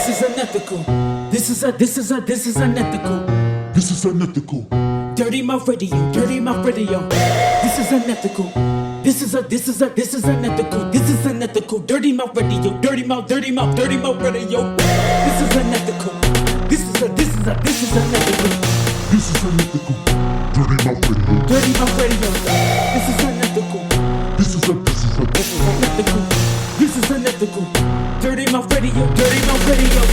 This is unethical. This is unethical. This is unethical. Dirty mouth radio. Dirty mouth radio. This is unethical. This is unethical. This is unethical. Dirty mouth radio. Dirty mouth radio. This is unethical. This is unethical. This is unethical. Dirty mouth radio. Dirty mouth radio. This is unethical. This is unethical. This is unethical. Dirty mouth radio. Dirty mouth radio.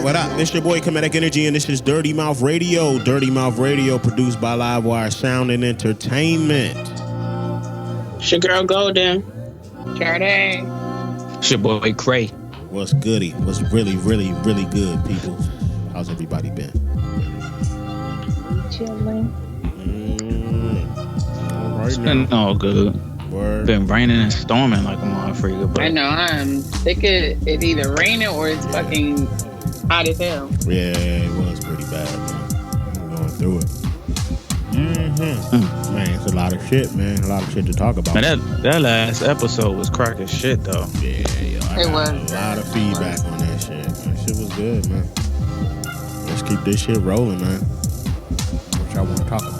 What up? It's your boy Comedic Energy, and this is Dirty Mouth Radio. Dirty Mouth Radio, produced by Livewire Sound and Entertainment. It's your girl Golden. Cardi. It's your boy Cray. What's goody? What's really, really, really good, people? How's everybody been? Chilling. All right, It's been all good. Word. Been raining and storming like a motherfucker. But I know, I'm sick of it either raining or it's fucking hot as hell. Yeah, it was pretty bad, man. I'm going through it. Man, it's a lot of shit, man. A lot of shit to talk about. Man, that last episode was crack as shit, though. Yeah, I got a lot of feedback on that shit. That shit was good, man. Let's keep this shit rolling, man. What y'all want to talk about?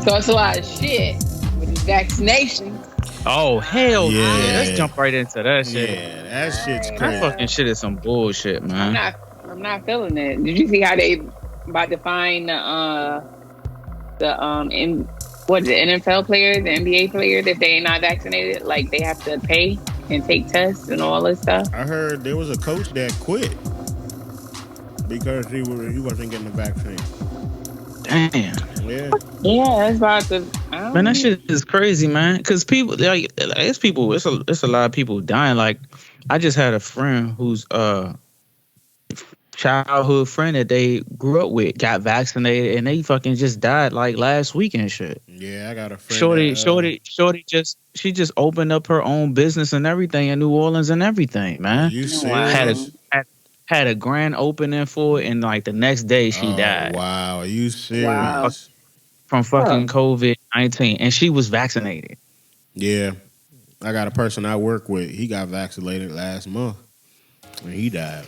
So it's a lot of shit with the vaccination. Oh, hell Yeah. yeah. Let's jump right into that shit. Yeah, that shit's That crazy. fucking shit is some bullshit, man. I'm not feeling it. Did you see how they about to find the NFL players, the NBA players, if they ain't not vaccinated, like they have to pay and take tests and all this stuff? I heard there was a coach that quit because he wasn't getting the vaccine. Damn. Yeah. Yeah, it's about to. Man, that shit is crazy, man. Because people, like, it's people, it's a lot of people dying. Like, I just had a friend whose childhood friend that they grew up with got vaccinated, and they fucking just died like last week and shit. Yeah, I got a friend. Shorty just opened up her own business and everything in New Orleans and everything, man. You serious? Had a grand opening for it, and like the next day she died. Wow, are you serious? Wow. From fucking COVID-19, and she was vaccinated. Yeah, I got a person I work with. He got vaccinated last month, and he died.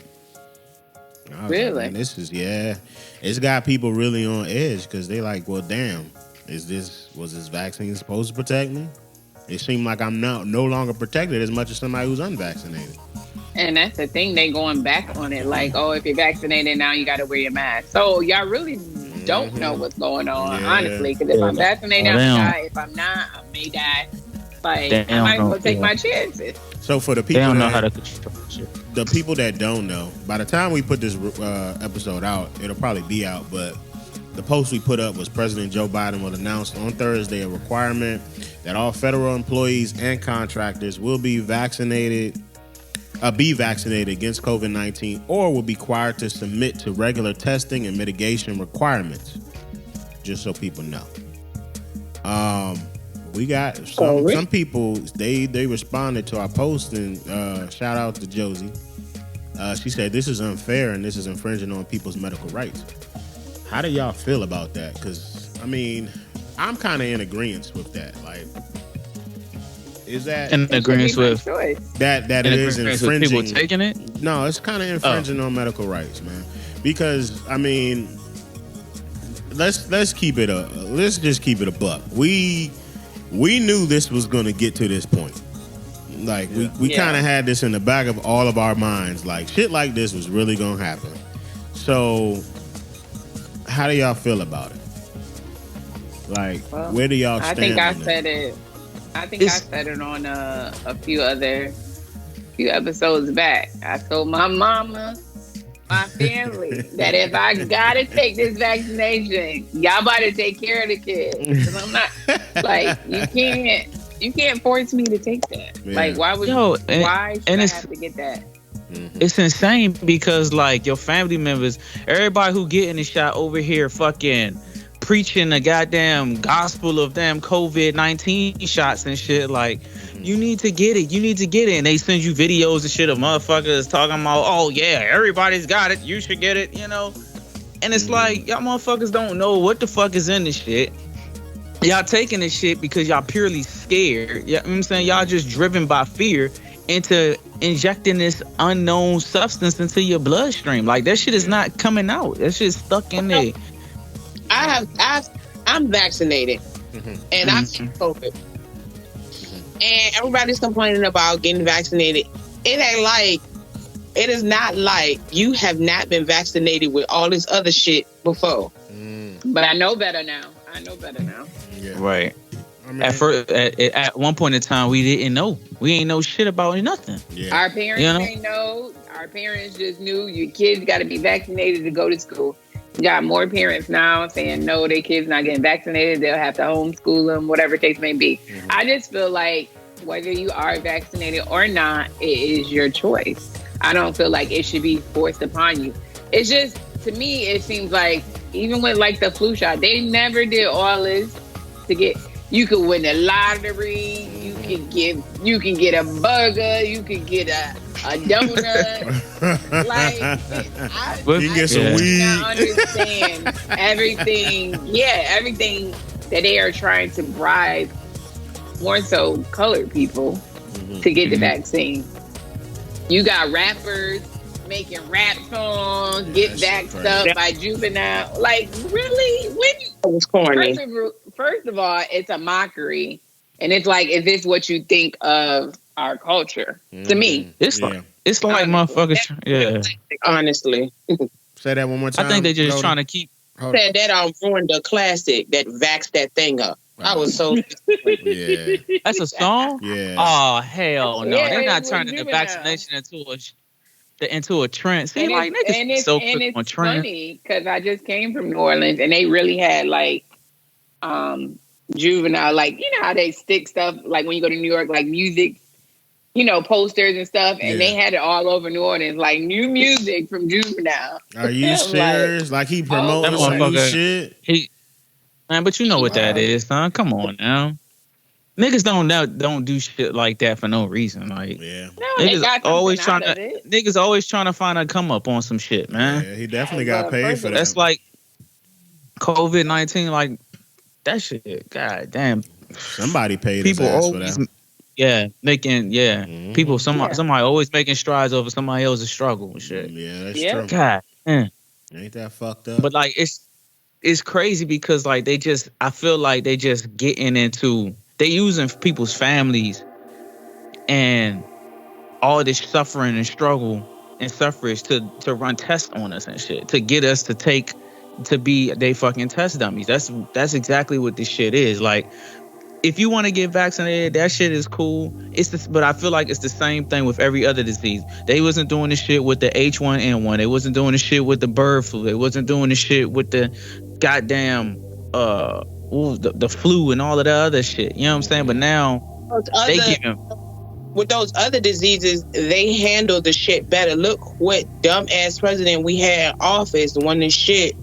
Really? Like, this is it's got people really on edge because they like, well, damn, was this vaccine supposed to protect me? It seemed like I'm no longer protected as much as somebody who's unvaccinated. And that's the thing, they going back on it. Like, oh, if you're vaccinated, now you got to wear your mask. So y'all really don't know what's going on, honestly. Because if I'm vaccinated, I'm die. If I'm not, I may die. Like, I might as well take my chances. So for the people They don't know how to control shit. The people that don't know, by the time we put this episode out, it'll probably be out. But the post we put up was President Joe Biden will announce on Thursday a requirement that all federal employees and contractors will be vaccinated against COVID-19 or will be required to submit to regular testing and mitigation requirements. Just so people know. We got some people, they responded to our post, and shout out to Josie. She said this is unfair and this is infringing on people's medical rights. How do y'all feel about that? Because, I mean, I'm kind of in agreement with that. Like, is that In agreement with that it is infringing? People taking it? No, it's kind of infringing on medical rights, man. Because, I mean, let's just keep it a buck. We knew this was going to get to this point. Like, we kind of had this in the back of all of our minds. Like, shit like this was really going to happen. So, how do y'all feel about it? Like, where do y'all stand? I think I said it on a few episodes back. I told my mama, my family, that if I gotta take this vaccination, y'all about to take care of the kids. 'Cause I'm not like, you can't force me to take that. Yeah. Like, why should I have to get that? It's insane because, like, your family members, everybody who getting the shot over here fucking preaching the goddamn gospel of damn COVID-19 shots and shit. Like, you need to get it. You need to get it. And they send you videos and shit of motherfuckers talking about, oh yeah, everybody's got it. You should get it, you know? And it's like, y'all motherfuckers don't know what the fuck is in this shit. Y'all taking this shit because y'all purely scared. You know what I'm saying? Y'all just driven by fear into injecting this unknown substance into your bloodstream. Like, that shit is not coming out. That shit's stuck in there. I'm vaccinated, and I get COVID. And everybody's complaining about getting vaccinated. It is not like you have not been vaccinated with all this other shit before. But I know better now. Yeah. Right. I mean, At one point in time, we didn't know. We ain't know shit about nothing. yeah. Our parents didn't know. Our parents just knew your kids got to be vaccinated to go to school. You got more parents now saying no, their kids not getting vaccinated. They'll have to homeschool them, whatever the case may be. I just feel like whether you are vaccinated or not, it is your choice. I don't feel like it should be forced upon you. It's just, to me, it seems like even with like the flu shot, they never did all this to get. You could win the lottery. You can get a burger. You can get a donut. Like, I get some weed. I understand everything. Yeah, everything that they are trying to bribe, more so colored people, to get the vaccine. You got rappers making rap songs, get vaxxed up by Juvenile. Like, really? When? It was corny. First of all, it's a mockery. And it's like, is this what you think of our culture? To me. It's like motherfuckers. Yeah. Honestly. Say that one more time. I think they're just Cody. trying to keep. Said that ruined the classic that vaxxed that thing up. I was so Yeah. That's a song? Yeah. Oh, hell no. Yeah, They're not it's turning the Juvenile. vaccination into a trend. See, And like, niggas so quick on it's trend. funny because I just came from New Orleans and they really had like Juvenile, like, you know how they stick stuff like when you go to New York, like music, you know, posters and stuff, and they had it all over New Orleans, like new music from Juvenile. Are you serious? Like he promoting that some new motherfucker- shit? Man, but you know what that is, son. Come on now. Niggas don't do shit like that for no reason. Like, Yeah. No, they got always something trying out to of it. niggas always trying to find a come up on some shit, man. Yeah, he definitely got paid for that. That's like COVID-19, like that shit. God damn. Somebody paid People his ass for always, that. making people. Somebody always making strides over somebody else's struggle and shit. Yeah, that's Yeah. true. God, damn. Ain't that fucked up? But like it's crazy because like I feel like they just getting into, they using people's families and all this suffering and struggle and suffrage to run tests on us and shit, to get us to be they fucking test dummies. That's exactly what this shit is. Like, if you want to get vaccinated, that shit is cool. But I feel like it's the same thing with every other disease. They wasn't doing this shit with the H1N1. They wasn't doing this shit with the bird flu. They wasn't doing this shit with the goddamn the flu and all of the other shit. You know what I'm saying? But now they give with those other diseases, they handle the shit better. Look what dumbass president we had in office when this shit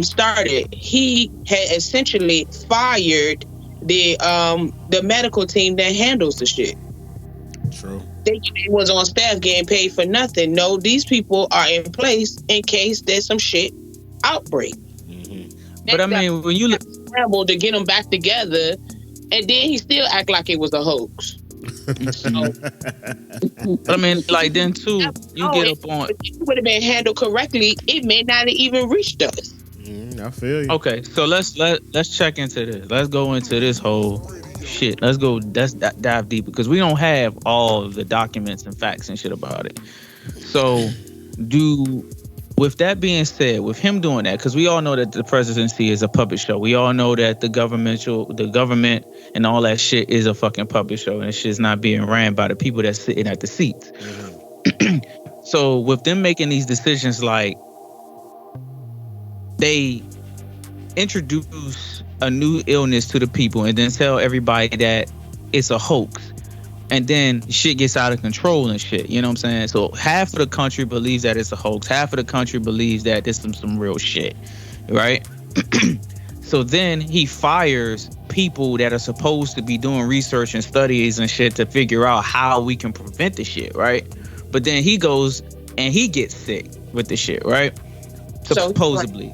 started. He had essentially fired the medical team that handles the shit. True. They was on staff getting paid for nothing. No, these people are in place in case there's some shit outbreak. But I mean, when you scramble to get them back together, and then he still act like it was a hoax. But I mean, like, then too, you get up on. If it would have been handled correctly, it may not have even reached us. I feel you. Okay, so let's check into this. Let's go into this whole shit. Let's dive deep because we don't have all of the documents and facts and shit about it. So, with that being said, with him doing that, because we all know that the presidency is a puppet show. We all know that the government and all that shit is a fucking puppet show, and shit's not being ran by the people that's sitting at the seats. So with them making these decisions, like, they introduce a new illness to the people and then tell everybody that it's a hoax. And then shit gets out of control and shit. You know what I'm saying? So half of the country believes that it's a hoax. Half of the country believes that this is some real shit. Right? So then he fires people that are supposed to be doing research and studies and shit to figure out how we can prevent the shit, right? But then he goes and he gets sick with the shit, right? Supposedly.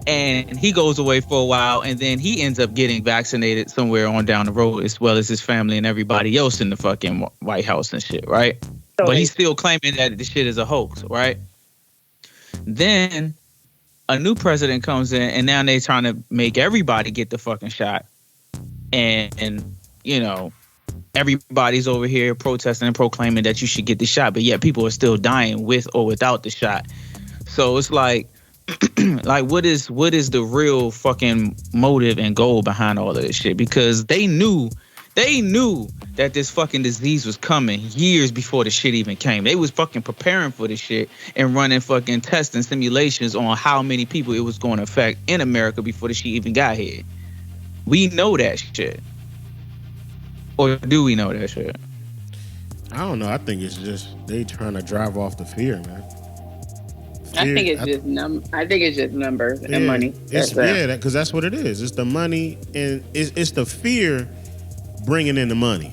And he goes away for a while, and then he ends up getting vaccinated somewhere on down the road, as well as his family and everybody else in the fucking White House and shit, right? But he's still claiming that the shit is a hoax, right? Then a new president comes in, and now they trying to make everybody get the fucking shot. And you know, everybody's over here protesting and proclaiming that you should get the shot, but yet people are still dying with or without the shot. So it's like, like what is the real fucking motive and goal behind all of this shit? Because they knew that this fucking disease was coming years before the shit even came. They was fucking preparing for this shit and running fucking tests and simulations on how many people it was going to affect in America before the shit even got here. We know that shit. Or do we know that shit? I don't know. I think it's just they trying to drive off the fear, man. I think it's just numbers and money. Because that's what it is. It's the money and it's the fear bringing in the money.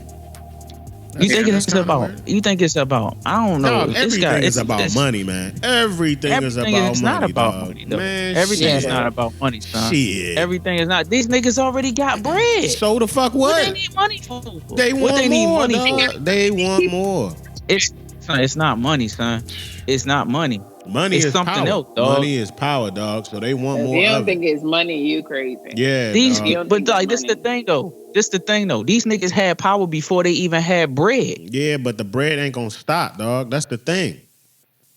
You think it's about? I don't know. Dog, everything is about money, man. Everything is about money. It's not about dog. money, though. Man, everything shit. is not about money, son. Shit. Everything is not. These niggas already got bread. So the fuck what? What they need money for? They want what they need more, money dog. for? They want more. It's not money, son. It's not money. Money it's is something power. else, dog. Money is power, dog. So they want more. You don't of think it. it's money? You crazy? Yeah, but like this the thing though. These niggas had power before they even had bread. Yeah, but the bread ain't gonna stop, dog. That's the thing.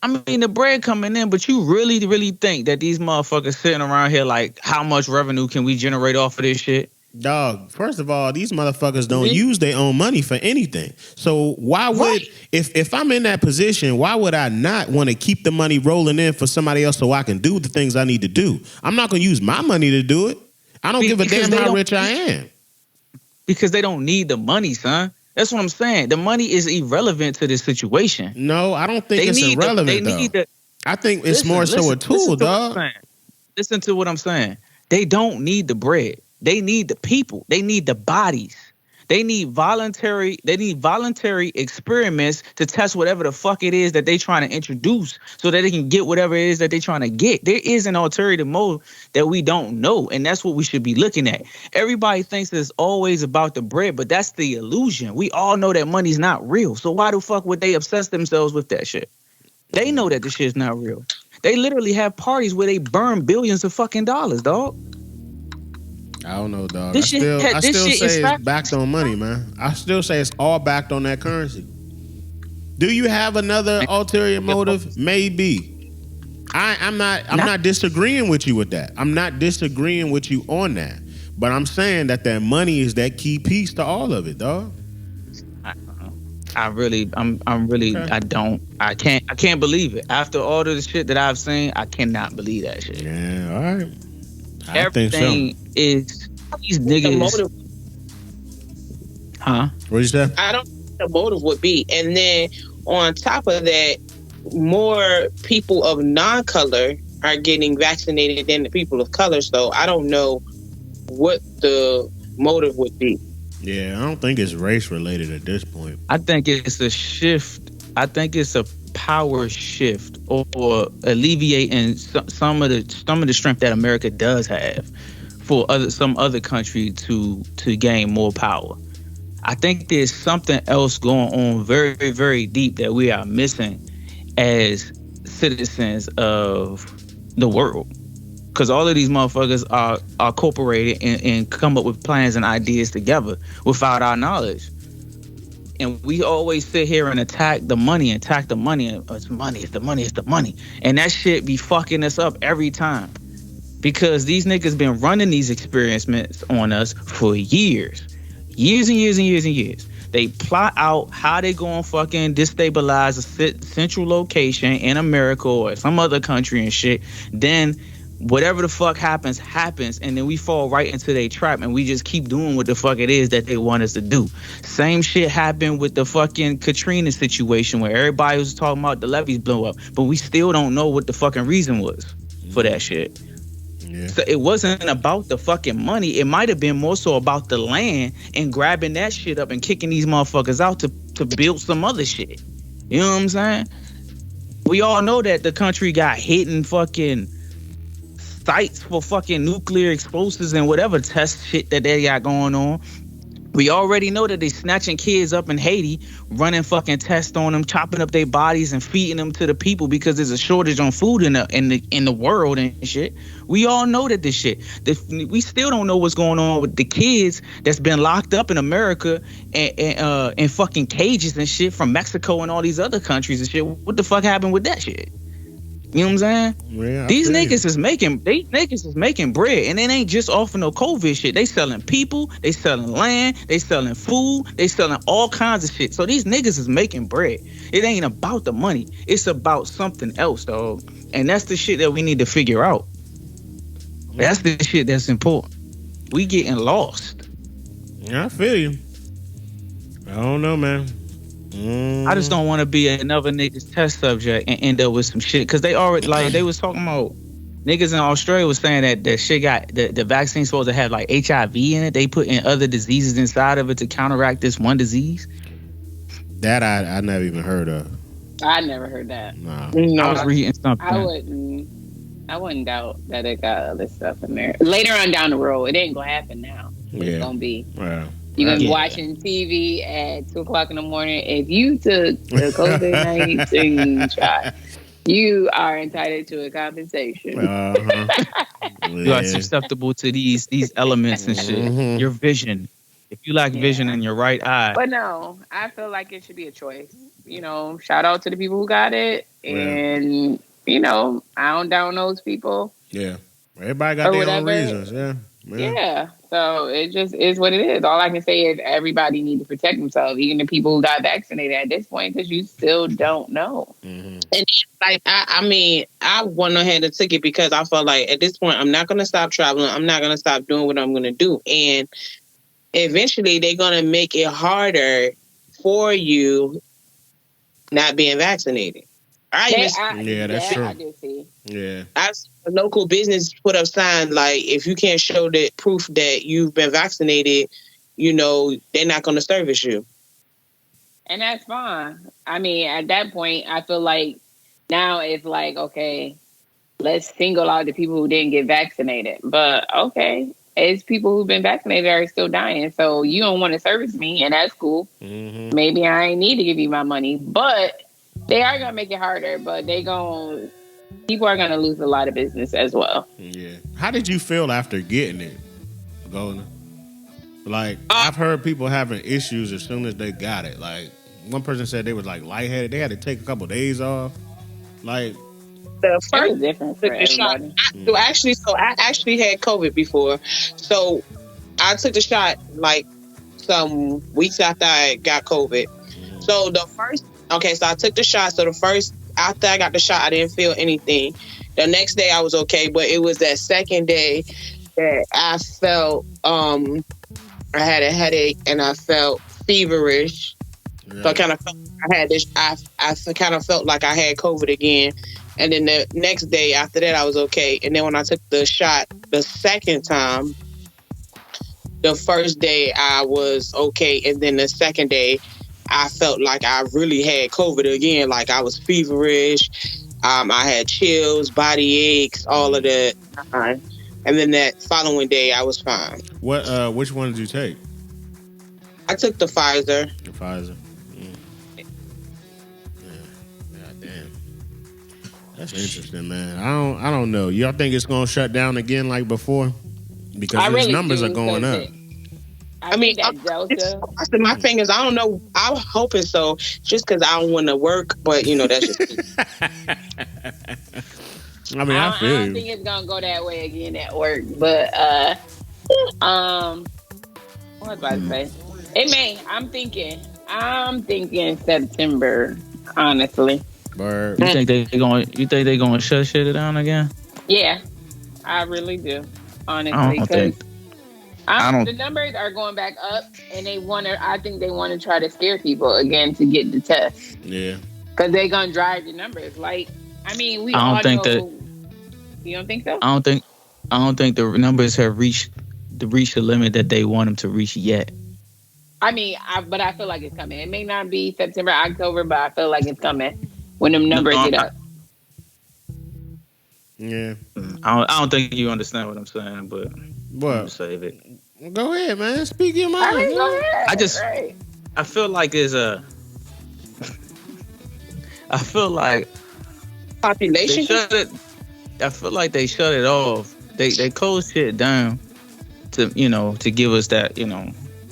I mean, the bread coming in, but you really, really think that these motherfuckers sitting around here like, how much revenue can we generate off of this shit? Dog, first of all, these motherfuckers don't use their own money for anything. So why would, if I'm in that position, why would I not want to keep the money rolling in for somebody else so I can do the things I need to do? I'm not going to use my money to do it. I don't give a damn how rich I am. Because they don't need the money, son. That's what I'm saying. The money is irrelevant to this situation. No, I don't think it's irrelevant, I think it's more so a tool, dog. Listen to what I'm saying. They don't need the bread. They need the people. They need the bodies. They need voluntary experiments to test whatever the fuck it is that they trying to introduce so that they can get whatever it is that they trying to get. There is an alternative mode that we don't know, and that's what we should be looking at. Everybody thinks it's always about the bread, but that's the illusion. We all know that money's not real. So why the fuck would they obsess themselves with that shit? They know that the shit's not real. They literally have parties where they burn billions of fucking dollars, dog. I don't know, dog. This I still shit say is it's backed on money, man. I still say it's all backed on that currency. Do you have another ulterior motive? Maybe. I'm not disagreeing with you with that. I'm not disagreeing with you on that. But I'm saying that money is that key piece to all of it, dog. I can't believe it. After all of the shit that I've seen, I cannot believe that shit. Yeah, all right. Everything is these niggas. Huh? What you say? I don't know what the motive would be. And then on top of that, more people of non-color are getting vaccinated than the people of color. So I don't know what the motive would be. Yeah, I don't think it's race related at this point. I think it's a shift. I think it's a power shift or alleviating some of the strength that America does have for some other country to gain more power. I think there's something else going on very, very deep that we are missing as citizens of the world. Because all of these motherfuckers are corporated and come up with plans and ideas together without our knowledge. And we always sit here and attack the money. And it's the money. And that shit be fucking us up every time. Because these niggas been running these experiments on us for years. Years and years and years and years. They plot out how they gonna fucking destabilize a central location in America or some other country and shit. Then whatever the fuck happens, and then we fall right into their trap and we just keep doing what the fuck it is that they want us to do. Same shit happened with the fucking Katrina situation where everybody was talking about the levees blew up, but we still don't know what the fucking reason was for that shit. Yeah. So it wasn't about the fucking money. It might have been more so about the land and grabbing that shit up and kicking these motherfuckers out to build some other shit. You know what I'm saying? We all know that the country got hidden fucking sites for fucking nuclear explosives and whatever test shit that they got going on. We already know that they snatching kids up in Haiti, running fucking tests on them, chopping up their bodies and feeding them to the people because there's a shortage on food in the world and shit. We all know that this shit. We still don't know what's going on with the kids that's been locked up in America and in fucking cages and shit from Mexico and all these other countries and shit. What the fuck happened with that shit? You know what I'm saying? Yeah, These niggas is making bread, and it ain't just off of no COVID shit. They selling people, they selling land, they selling food, they selling all kinds of shit. So these niggas is making bread. It ain't about the money. It's about something else, dog. And that's the shit that we need to figure out. That's the shit that's important. We getting lost. Yeah, I feel you. I don't know, man. I just don't want to be another nigga's test subject and end up with some shit. Cause they already, like, they was talking about niggas in Australia was saying that the shit got the vaccine supposed to have like HIV in it. They put in other diseases inside of it to counteract this one disease. That I never even heard of. I never heard that. Nah. I was reading something. I wouldn't doubt that it got other stuff in there. Later on down the road, it ain't gonna happen now. It's gonna be. Wow. You're gonna be watching TV at 2:00 in the morning. If you took the COVID-19 shot, you are entitled to a compensation. You are susceptible to these elements and shit. Mm-hmm. Your vision. If you lack vision in your right eye. But no, I feel like it should be a choice. You know, shout out to the people who got it. And, you know, I don't down those people. Yeah. Everybody got their own reasons. Yeah. So it just is what it is. All I can say is everybody needs to protect themselves, even the people who got vaccinated at this point, because you still don't know. Mm-hmm. And like, I went ahead and took it because I felt like at this point, I'm not going to stop traveling. I'm not going to stop doing what I'm going to do. And eventually they're going to make it harder for you not being vaccinated. That's true. I did see. Yeah. As a local business put up signs like, if you can't show the proof that you've been vaccinated, you know, they're not going to service you. And that's fine. I mean, at that point, I feel like now it's like, okay, let's single out the people who didn't get vaccinated. But okay, it's people who've been vaccinated are still dying. So you don't want to service me, and that's cool. Mm-hmm. Maybe I ain't need to give you my money, but they are going to make it harder, but people are going to lose a lot of business as well. Yeah. How did you feel after getting it, Golden? Like, I've heard people having issues as soon as they got it. Like, one person said they was like lightheaded. They had to take a couple of days off. Like, the first difference took the shot. I actually had COVID before. So I took the shot like some weeks after I got COVID. Mm-hmm. So so I took the shot. So after I got the shot, I didn't feel anything. The next day I was okay, but it was that second day that I felt I had a headache and I felt feverish. Yeah. So I kind of felt I kind of felt like I had COVID again. And then the next day after that, I was okay. And then when I took the shot the second time, the first day I was okay. And then the second day, I felt like I really had COVID again. Like I was feverish. I had chills, body aches, all of that. And then that following day, I was fine. Which one did you take? I took the Pfizer. The Pfizer. Yeah. God damn. That's interesting, man. I don't know. Y'all think it's gonna shut down again like before? Because these numbers are going up. I mean, that Delta. My thing is, I don't know. I'm hoping so, just because I don't want to work. But you know, that's just me. I mean, I feel you. I don't think it's gonna go that way again at work. But what was I about to say? It may. I'm thinking September. Honestly. Bird. You think they gonna shut shit down again? Yeah, I really do. Honestly, I don't think. The numbers are going back up, and I think they want to try to scare people again to get the test. Yeah. Because they're gonna drive the numbers. Like, I mean, I don't think know. that. You don't think so? I don't think. I don't think the numbers have reached the limit that they want them to reach yet. I mean, but I feel like it's coming. It may not be September, October, but I feel like it's coming when them No, numbers get up. Yeah. I don't think you understand what I'm saying, but What? save it. Go ahead, man. Speak your mind. I mean, go man. ahead. I just- right. I feel like there's a. I feel like they Population. shut it. I feel like they shut it off. They closed shit down to to give us that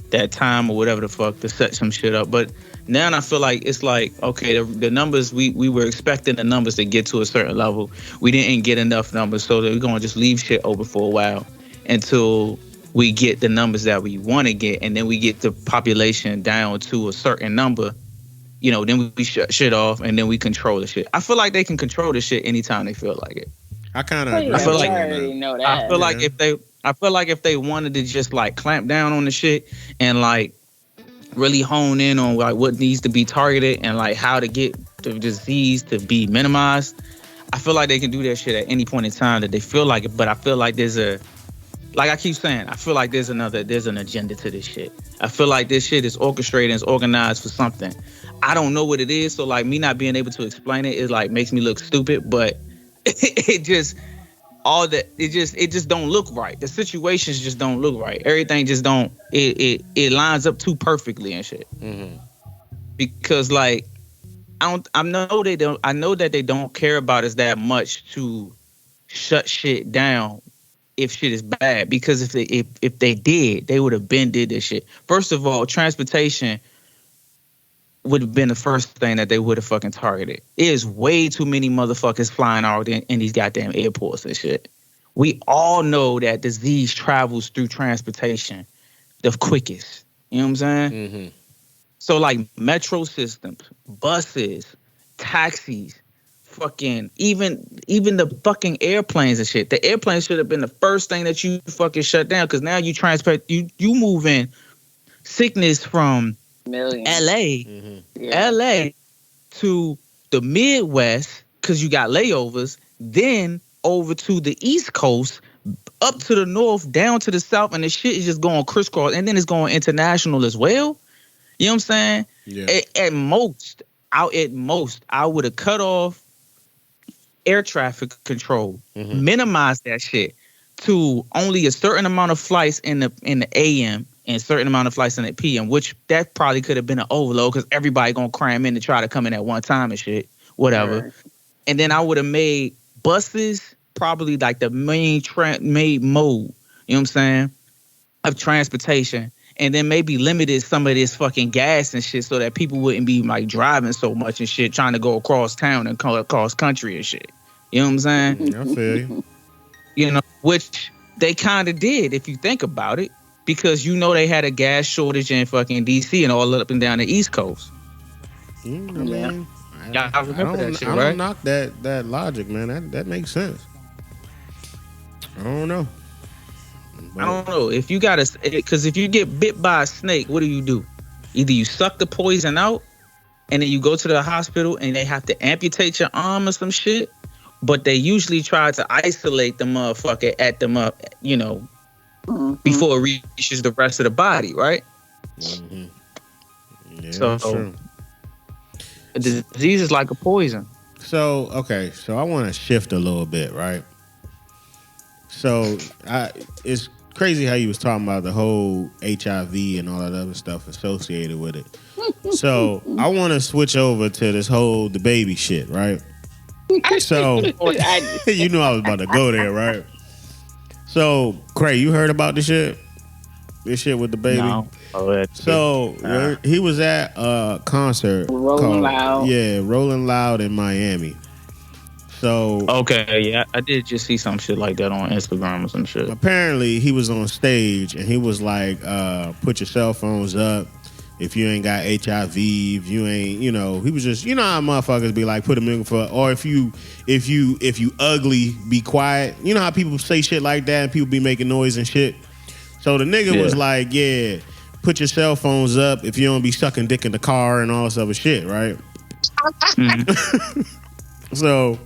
that time or whatever the fuck to set some shit up. But now I feel like it's like, okay, the numbers we were expecting the numbers to get to a certain level. We didn't get enough numbers, so we're gonna just leave shit open for a while until we get the numbers that we want to get, and then we get the population down to a certain number. Then we shut shit off, and then we control the shit. I feel like they can control the shit anytime they feel like it. I kind of Oh, agree. yeah, I feel we like- already know that. I feel like Yeah. if they wanted to just like clamp down on the shit and like really hone in on like what needs to be targeted and like how to get the disease to be minimized, I feel like they can do that shit at any point in time that they feel like it. But I feel like like I keep saying, I feel like there's an agenda to this shit. I feel like this shit is orchestrated and is organized for something. I don't know what it is, so like me not being able to explain it is like makes me look stupid, but it just don't look right. The situations just don't look right. Everything just don't it lines up too perfectly and shit. Mhm. Because like I know that they don't care about us that much to shut shit down if shit is bad, because if they did, they would have been did this shit. First of all, transportation would have been the first thing that they would have fucking targeted. There's way too many motherfuckers flying out in these goddamn airports and shit. We all know that disease travels through transportation the quickest. You know what I'm saying? Mm-hmm. So like metro systems, buses, taxis, fucking even the fucking airplanes and shit. The airplanes should have been the first thing that you fucking shut down, because now you transport you moving sickness from Millions. LA Mm-hmm. Yeah. LA to the Midwest because you got layovers, then over to the East Coast, up to the north, down to the south, and the shit is just going crisscross, and then it's going international as well. You know what I'm saying? Yeah. At most, I would have cut off air traffic control, Mhm. minimize that shit to only a certain amount of flights in the AM and a certain amount of flights in the PM, which that probably could have been an overload because everybody gonna cram in to try to come in at one time and shit, whatever. Right. And then I would have made buses probably like the main mode, you know what I'm saying, of transportation. And then maybe limited some of this fucking gas and shit so that people wouldn't be like driving so much and shit, trying to go across town and across country and shit. You know what I'm saying? I feel you. Which they kind of did if you think about it, because they had a gas shortage in fucking DC and all up and down the East Coast. I Yeah. mean, I remember that shit, I right? don't knock that logic, man. That makes sense. I don't know. I don't know if you gotta, because if you get bit by a snake, what do? Either you suck the poison out, and then you go to the hospital and they have to amputate your arm or some shit. But they usually try to isolate the motherfucker at them up, Mhm. before it reaches the rest of the body, right? Mm-hmm. Yeah, So- that's true. The disease is like a poison. So I want to shift a little bit, right? So it's crazy how you was talking about the whole HIV and all that other stuff associated with it. So I want to switch over to this whole DaBaby shit, right? So you knew I was about to go there, right? So Craig, you heard about this shit? This shit with DaBaby? No. So he was at a concert Rolling Loud. Yeah, Rolling Loud in Miami. So Okay, yeah, I did just see some shit like that on Instagram or some shit. apparently he was on stage and he was like, put your cell phones up if you ain't got HIV, if you ain't, he was just, how motherfuckers be like, put them in for, or if you ugly, be quiet. You know how people say shit like that and people be making noise and shit. So the nigga was like, yeah, put your cell phones up if you don't be sucking dick in the car and all this other shit, right? Mhm. So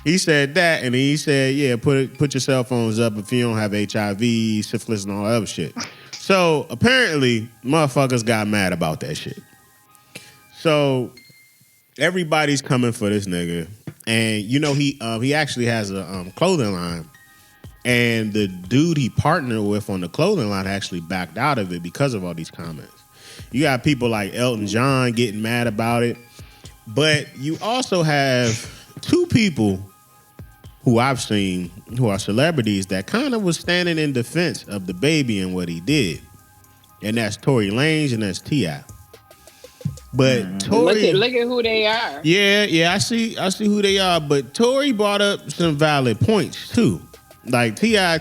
He said that, and then he said, "Yeah, put your cell phones up if you don't have HIV, syphilis, and all that other shit." So apparently, motherfuckers got mad about that shit. So everybody's coming for this nigga, and you know he actually has a clothing line, and the dude he partnered with on the clothing line actually backed out of it because of all these comments. You got people like Elton John getting mad about it, but you also have two people who I've seen who are celebrities that kind of was standing in defense of DaBaby and what he did. And that's Tory Lanez and that's T.I. But Tory, look at who they are. Yeah, I see who they are. But Tory brought up some valid points too. Like T.I.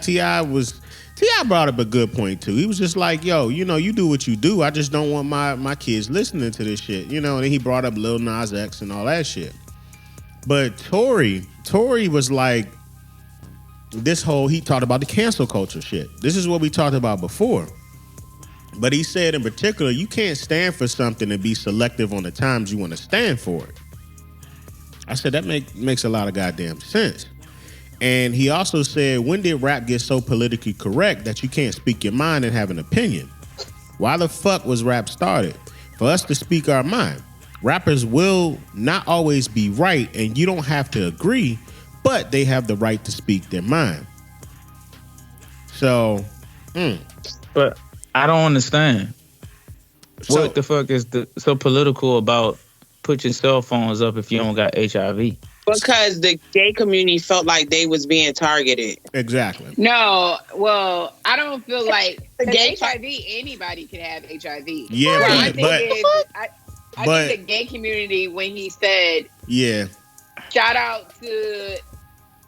brought up a good point too. He was just like, yo, you know, you do what you do. I just don't want my kids listening to this shit. You know, and then he brought up Lil Nas X and all that shit. But Tory was like, he talked about the cancel culture shit. This is what we talked about before. But he said in particular, you can't stand for something and be selective on the times you want to stand for it. I said, that makes a lot of goddamn sense. And he also said, when did rap get so politically correct that you can't speak your mind and have an opinion? Why the fuck was rap started? For us to speak our mind. Rappers will not always be right, and you don't have to agree, but they have the right to speak their mind. So, But I don't understand. So- What the fuck is so political about put your cell phones up if you don't got HIV? Because the gay community felt like they was being targeted. exactly. No, well, I don't feel like The gay HIV. Anybody can have HIV. Yeah, What I but- think is, I but- think the gay community, when he said, Yeah. "Shout out to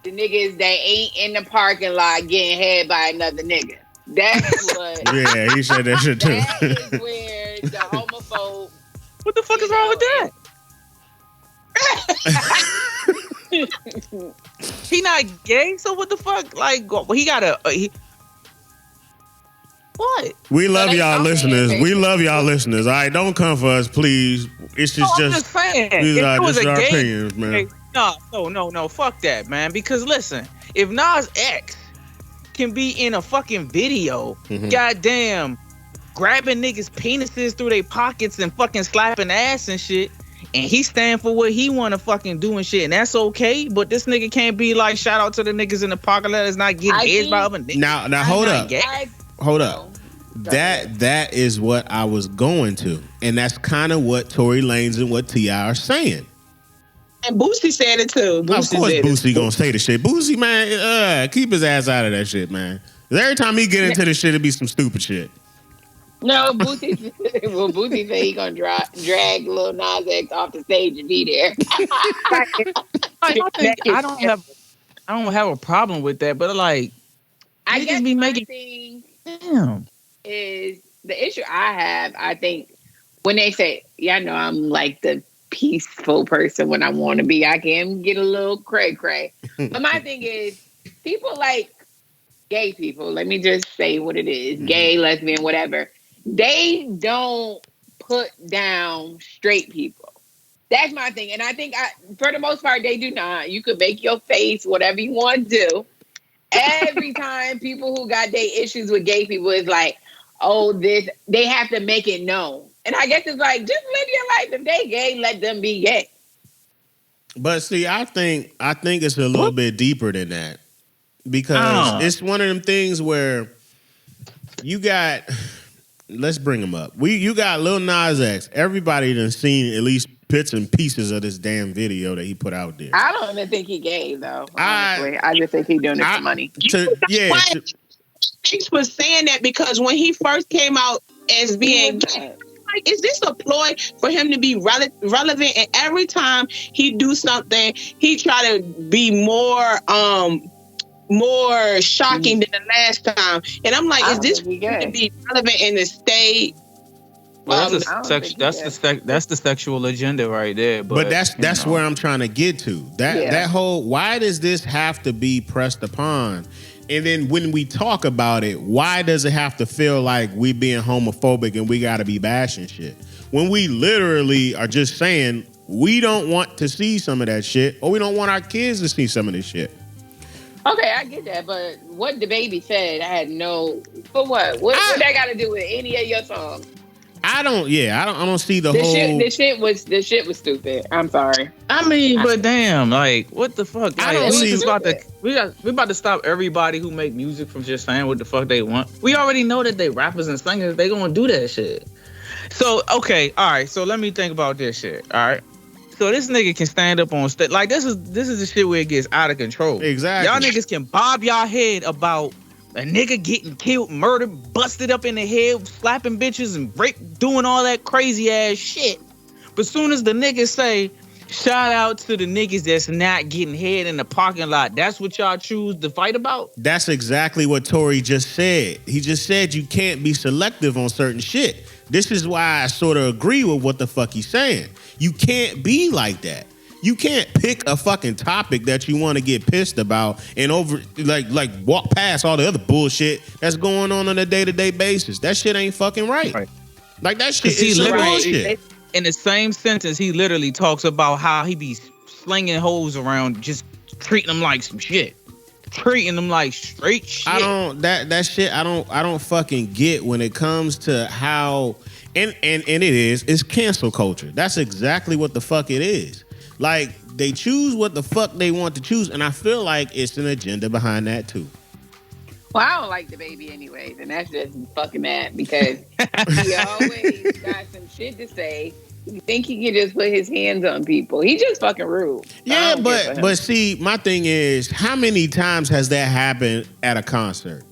the niggas that ain't in the parking lot getting head by another nigga," that's what. Yeah, he said that shit too. That is where the homophobe. What the fuck is wrong with that? He not gay, so what the fuck? Like, he got what? We love they y'all talking, listeners. they- We love y'all listeners. All right, don't come for us, please. It's No, just, I'm just saying. these If are it was just a our gay, opinions, man. No, fuck that, man. Because listen, if Nas X can be in a fucking video, goddamn, grabbing niggas' penises through their pockets and fucking slapping ass and shit, and he stand for what he want to fucking do and shit, and that's okay. But this nigga can't be like, shout out to the niggas in the pocket that's not getting I edged by think- other niggas. Now hold not up. gay. Hold up. That is what I was going to. And that's kind of what Tory Lanez and what T.I. are saying. And Boosie said it too. Of course Boosie gonna say the shit. Boosie, man, keep his ass out of that shit, man. 'Cause every time he get into this shit, it be some stupid shit. No, Boosie. Well, Boosie said he gonna drag Lil Nas X off the stage and be there. I don't have a problem with that, but like, I niggas guess be my making thing damn. is the issue I have. I think when they say, "Yeah, I know I'm like the peaceful person when I want to be," I can get a little cray. But my thing is, people like gay people. Let me just say what it is: gay, lesbian, whatever. They don't put down straight people. That's my thing, and I think for the most part, they do not. You could make your face whatever you want to do. Every time people who got their issues with gay people is like, oh, they have to make it known. And I guess it's like, just live your life. If they gay, let them be gay. But see, I think it's a little bit deeper than that. Because it's one of them things where you got, let's bring them up. You got Lil Nas X. Everybody done seen at least bits and pieces of this damn video that he put out there. I don't even think he gay, though. Honestly. I just think he's doing it for money. X was saying that because when he first came out as being gay, like, is this a ploy for him to be relevant? And every time he do something, he try to be more shocking than the last time. And I'm like, is this to be relevant in the state? Well, that's the sexual agenda right there. But that's where I'm trying to get to. That whole, why does this have to be pressed upon? And then when we talk about it, why does it have to feel like we being homophobic and we got to be bashing shit? When we literally are just saying We don't want to see some of that shit, or we don't want our kids to see some of this shit. Okay, I get that, but what DaBaby said, I had no. For what? What that got to do with any of your songs? I don't see the whole. The shit was stupid. I'm sorry. I mean, but damn, like, what the fuck? Like, I don't see. We about to stop everybody who make music from just saying what the fuck they want. We already know that they rappers and singers, they gonna do that shit. So okay, all right. So let me think about this shit. All right. So this nigga can stand up on stage. Like, this is the shit where it gets out of control. Exactly. Y'all niggas can bob y'all head about a nigga getting killed, murdered, busted up in the head, slapping bitches and doing all that crazy ass shit. But soon as the niggas say, shout out to the niggas that's not getting head in the parking lot, that's what y'all choose to fight about? That's exactly what Tory just said. He just said you can't be selective on certain shit. This is why I sort of agree with what the fuck he's saying. You can't be like that. You can't pick a fucking topic that you want to get pissed about and like walk past all the other bullshit that's going on a day-to-day basis. That shit ain't fucking right. Like, that shit is some bullshit. In the same sentence, he literally talks about how he be slinging hoes around, just treating them like some shit. Treating them like straight shit. I don't fucking get when it comes to how and it's cancel culture. That's exactly what the fuck it is. Like, they choose what the fuck they want to choose, and I feel like it's an agenda behind that too. Well, I don't like DaBaby anyways, and that's just fucking mad because he always got some shit to say. You think he can just put his hands on people? He just fucking rude. Yeah, but see, my thing is, how many times has that happened at a concert?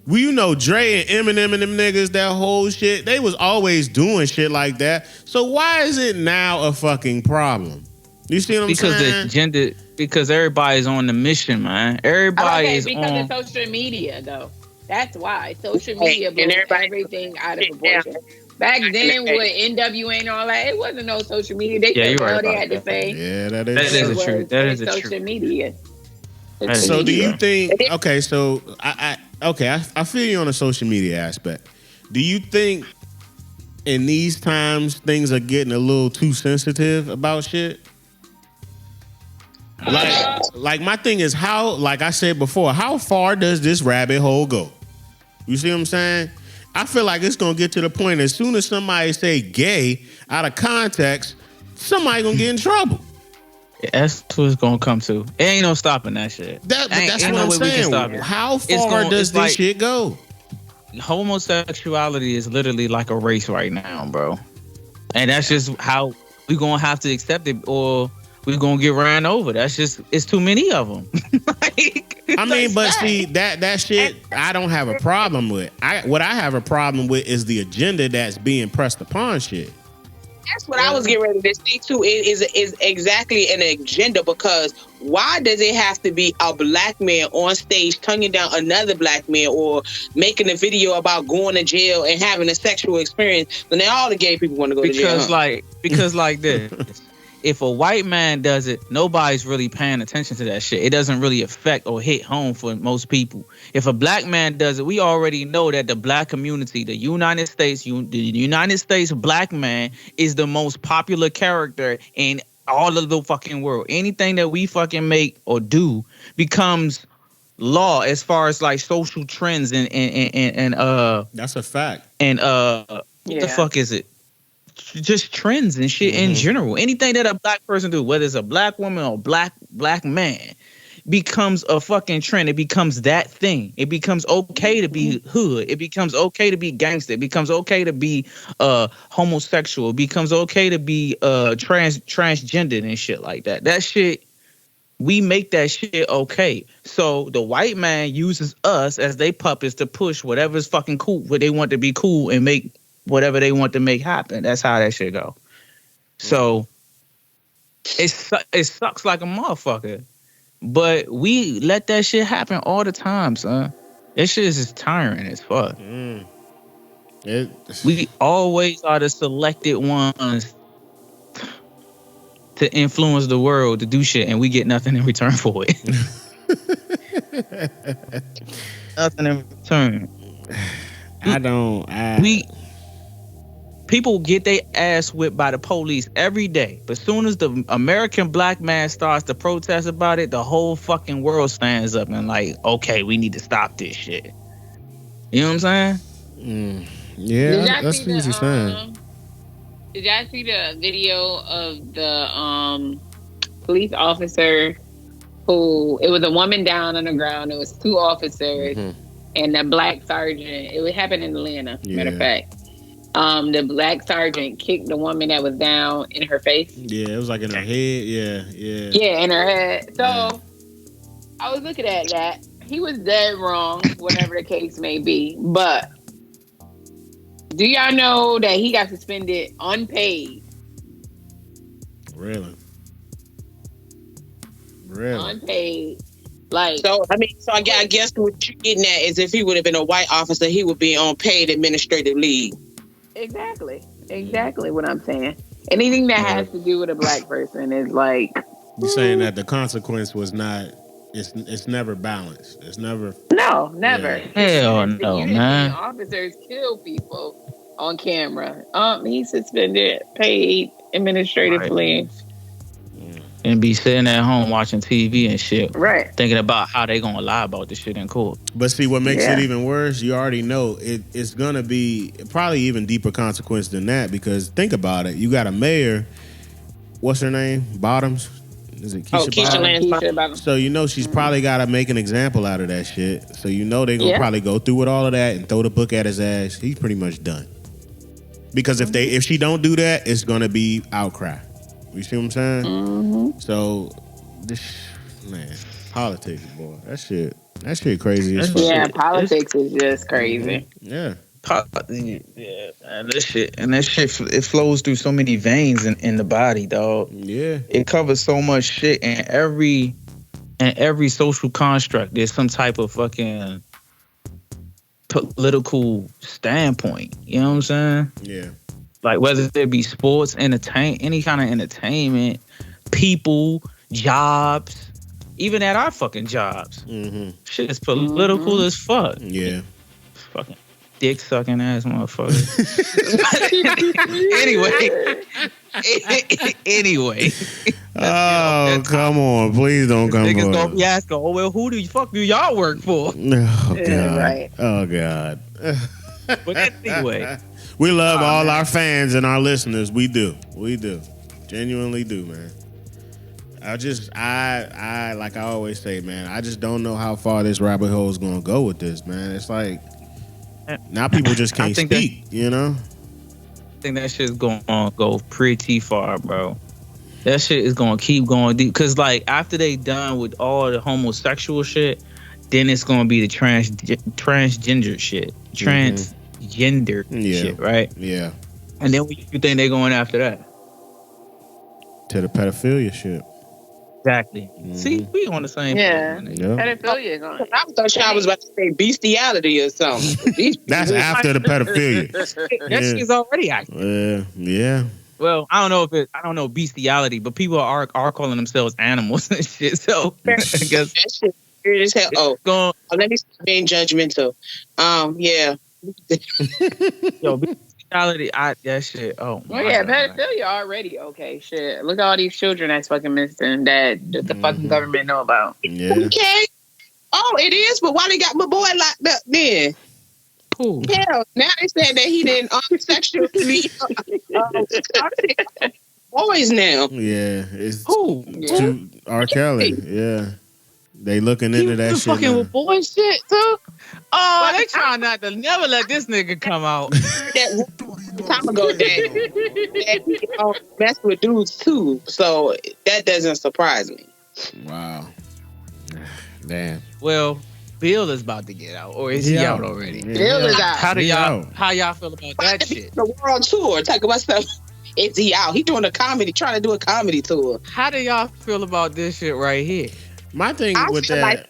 Well, you know, Dre and Eminem and them niggas, that whole shit, they was always doing shit like that. So why is it now a fucking problem? You see what I'm saying? Because everybody's on the mission, man. Everybody is on. Because of social media, though. That's why. Social media blew everything out of proportion. Back then, with NWA and all that, it wasn't no social media. They said all they had to say. Yeah, that is the truth. That is the truth. Social media. So do you think? Okay, so I feel you on the social media aspect. Do you think in these times things are getting a little too sensitive about shit? Like my thing is, how, like I said before, how far does this rabbit hole go? You see what I'm saying? I feel like it's gonna get to the point as soon as somebody say gay out of context, somebody gonna get in trouble. Yeah, that's what it's gonna come to. It ain't no stopping that shit. That's what I'm saying. How far does this shit go? Homosexuality is literally like a race right now, bro. And that's just how we gonna have to accept it, or we're gonna get ran over. That's just, it's too many of them. See, that shit I don't have a problem with. What I have a problem with is the agenda that's being pressed upon shit. That's what I was getting ready to say too. It is exactly an agenda, because why does it have to be a black man on stage tonguing down another black man, or making a video about going to jail and having a sexual experience? Then all the gay people want to go to jail. Because like this. If a white man does it, nobody's really paying attention to that shit. It doesn't really affect or hit home for most people. If a black man does it, we already know that the black community, the United States black man is the most popular character in all of the fucking world. Anything that we fucking make or do becomes law as far as like social trends and that's a fact. And what the fuck is it? Just trends and shit in general. Anything that a black person do, whether it's a black woman or black man, becomes a fucking trend. It becomes that thing. It becomes okay to be hood. It becomes okay to be gangster. It becomes okay to be homosexual. It becomes okay to be transgendered and shit like that. That shit, we make that shit okay. So the white man uses us as they puppets to push whatever's fucking cool, what they want to be cool, and make whatever they want to make happen. That's how that shit go. So it sucks like a motherfucker, but we let that shit happen all the time, son. That shit is just tiring as fuck. We always are the selected ones to influence the world to do shit, and we get nothing in return for it. Nothing in return. People get their ass whipped by the police every day. But soon as the American black man starts to protest about it, the whole fucking world stands up and like, okay, we need to stop this shit. You know what I'm saying? Yeah, that's what you're saying. Did y'all see the video of the police officer who, it was a woman down on the ground, it was two officers and the black sergeant. It happened in Atlanta, matter of fact. The black sergeant kicked the woman that was down in her face. Yeah, it was like in her head. Yeah. Yeah, in her head. So I was looking at that. He was dead wrong, whatever the case may be. But do y'all know that he got suspended unpaid? Really? Unpaid. Like, So I guess what you're getting at is if he would have been a white officer, he would be on paid administrative leave. exactly what I'm saying. Anything that has to do with a black person is like, You're saying that the consequence was not. It's never balanced. It's never. no, never. Hell no, You didn't see man. officers kill people on camera. He's suspended, paid administrative leave. And be sitting at home watching TV and shit. Right. Thinking about how they gonna lie about this shit in court. But see, what makes it even worse, you already know it's gonna be probably even deeper consequence than that. Because think about it, you got a mayor. What's her name? Bottoms. Is it Keisha? Keisha Bottoms? So you know she's probably got to make an example out of that shit. So you know they're gonna probably go through with all of that and throw the book at his ass. He's pretty much done. Because if she don't do that, it's gonna be outcry. You see what I'm saying? So this politics, boy. That shit crazy as fuck. Yeah, politics is just crazy. Yeah. Yeah, and that shit it flows through so many veins in the body, dog. Yeah. It covers so much shit, and every social construct there's some type of fucking political standpoint. You know what I'm saying? Yeah. Like whether it be sports, any kind of entertainment, people, jobs, even at our fucking jobs. Shit is political as fuck. Yeah. Fucking dick sucking ass motherfucker. Anyway. Oh, come on. Please don't come Niggas on. gonna be asking, oh, well, who the fuck do y'all work for? Oh, God. Yeah, right. Oh, God. But anyway. We love all our fans and our listeners. We do. Genuinely do, man. I like I always say, man, I just don't know how far this rabbit hole is gonna go with this, man. It's like now people just can't speak, you know? I think that shit's gonna go pretty far, bro. That shit is gonna keep going deep. Cause like after they done with all the homosexual shit, then it's gonna be the transgender shit. Transgender shit, right? Yeah. And then what you think they going after that? To the pedophilia shit. Exactly. See, we on the same page. Pedophilia going. I thought y'all was about to say bestiality or something. That's after the pedophilia. That shit's already out. Yeah. Well, I don't know bestiality, but people are calling themselves animals and shit. So I guess that shit weird as hell. Let me stop being judgmental. Yeah. Yo, bestiality, that shit. Oh, yeah, pedophilia already okay. Shit, look at all these children that's fucking missing that the fucking government know about. Yeah. Okay. Oh, it is, but why they got my boy locked up then? Cool. Hell, now they said that he didn't sexually boys now. Yeah, it's Who? R. Kelly. Yeah, they looking into that shit. Fucking now. with boy shit too. Oh, they trying not to never let this nigga come out. That time ago that mess with dudes too, so that doesn't surprise me. Wow. Damn. Well, Bill is about to get out, or is he out already? Yeah. Bill is out. How y'all feel about that shit? The world tour, talk about stuff. Is he out? He doing trying to do a comedy tour. How do y'all feel about this shit right here? My thing with feel that, like,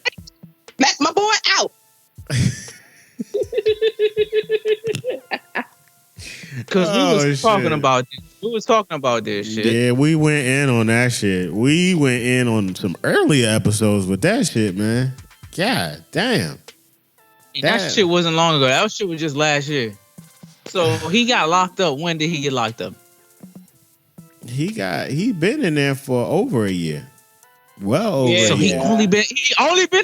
let my boy out. Because we was talking about this shit. Yeah, we went in on that shit. We went in on some earlier episodes with that shit, man. God damn. That shit wasn't long ago. That shit was just last year. So he got locked up. When did he get locked up? He been in there for over a year. Well over Yeah, a So he year. only been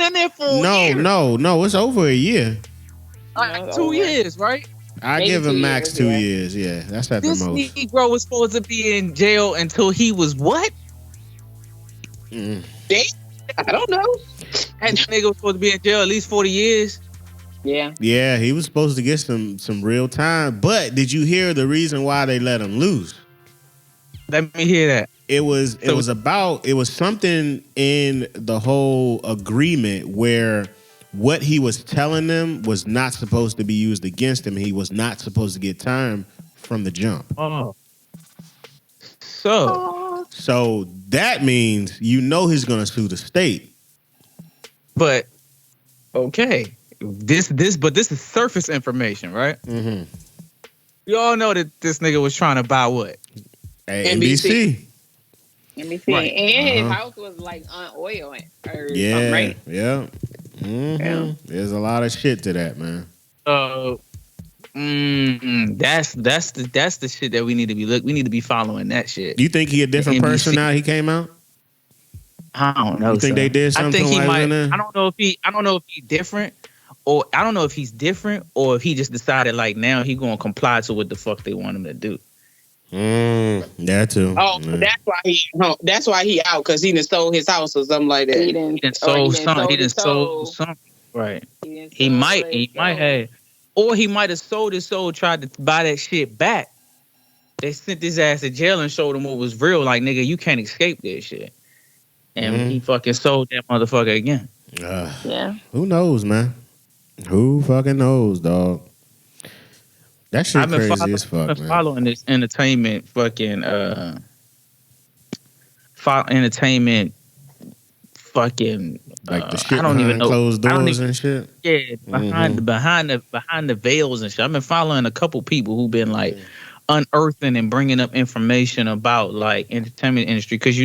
in there for a year. No, it's over a year. Like No, 2 over. years, right? I Maybe give him 2 max years, 2 yeah. years. Yeah, that's at This the most. Negro was supposed to be in jail until he was what? Mm. I don't know. That nigga was supposed to be in jail at least 40 years. Yeah. Yeah, he was supposed to get some real time. But did you hear the reason why they let him loose? Let me hear that. It was something in the whole agreement where what he was telling them was not supposed to be used against him. He was not supposed to get time from the jump. Oh. So, So that means he's gonna sue the state. but okay. This is surface information, right? Mm-hmm. You all know that this nigga was trying to buy what? NBC. Let me see. Right. And his Uh-huh. house was like on oil or something, Yeah, right? yeah. Mm-hmm. Yeah. There's a lot of shit to that, man. That's the shit that we need to be we need to be following that shit. Do you think he a different NBC. person now he came out? I don't know. You think they did something I think he while he was might. in there? I don't know if he's different, or I don't know if he's different, or if he just decided like now he gonna comply to what the fuck they want him to do. That too. Oh, Yeah. that's why he out because he done sold his house or something like that. He He didn't done sold something. He done his sold soul. something. Right. He He might have, or he might have sold his soul, tried to buy that shit back. They sent his ass to jail and showed him what was real. Like, nigga, you can't escape this shit. And he fucking sold that motherfucker again. Yeah. Who knows, man? Who fucking knows, dog? That shit crazy as fuck, man. Following this entertainment fucking entertainment fucking Like the shit I don't even behind know. closed I don't doors even- and shit. Yeah, behind the veils and shit. I've been following a couple people who've been like unearthing and bringing up information about like entertainment industry because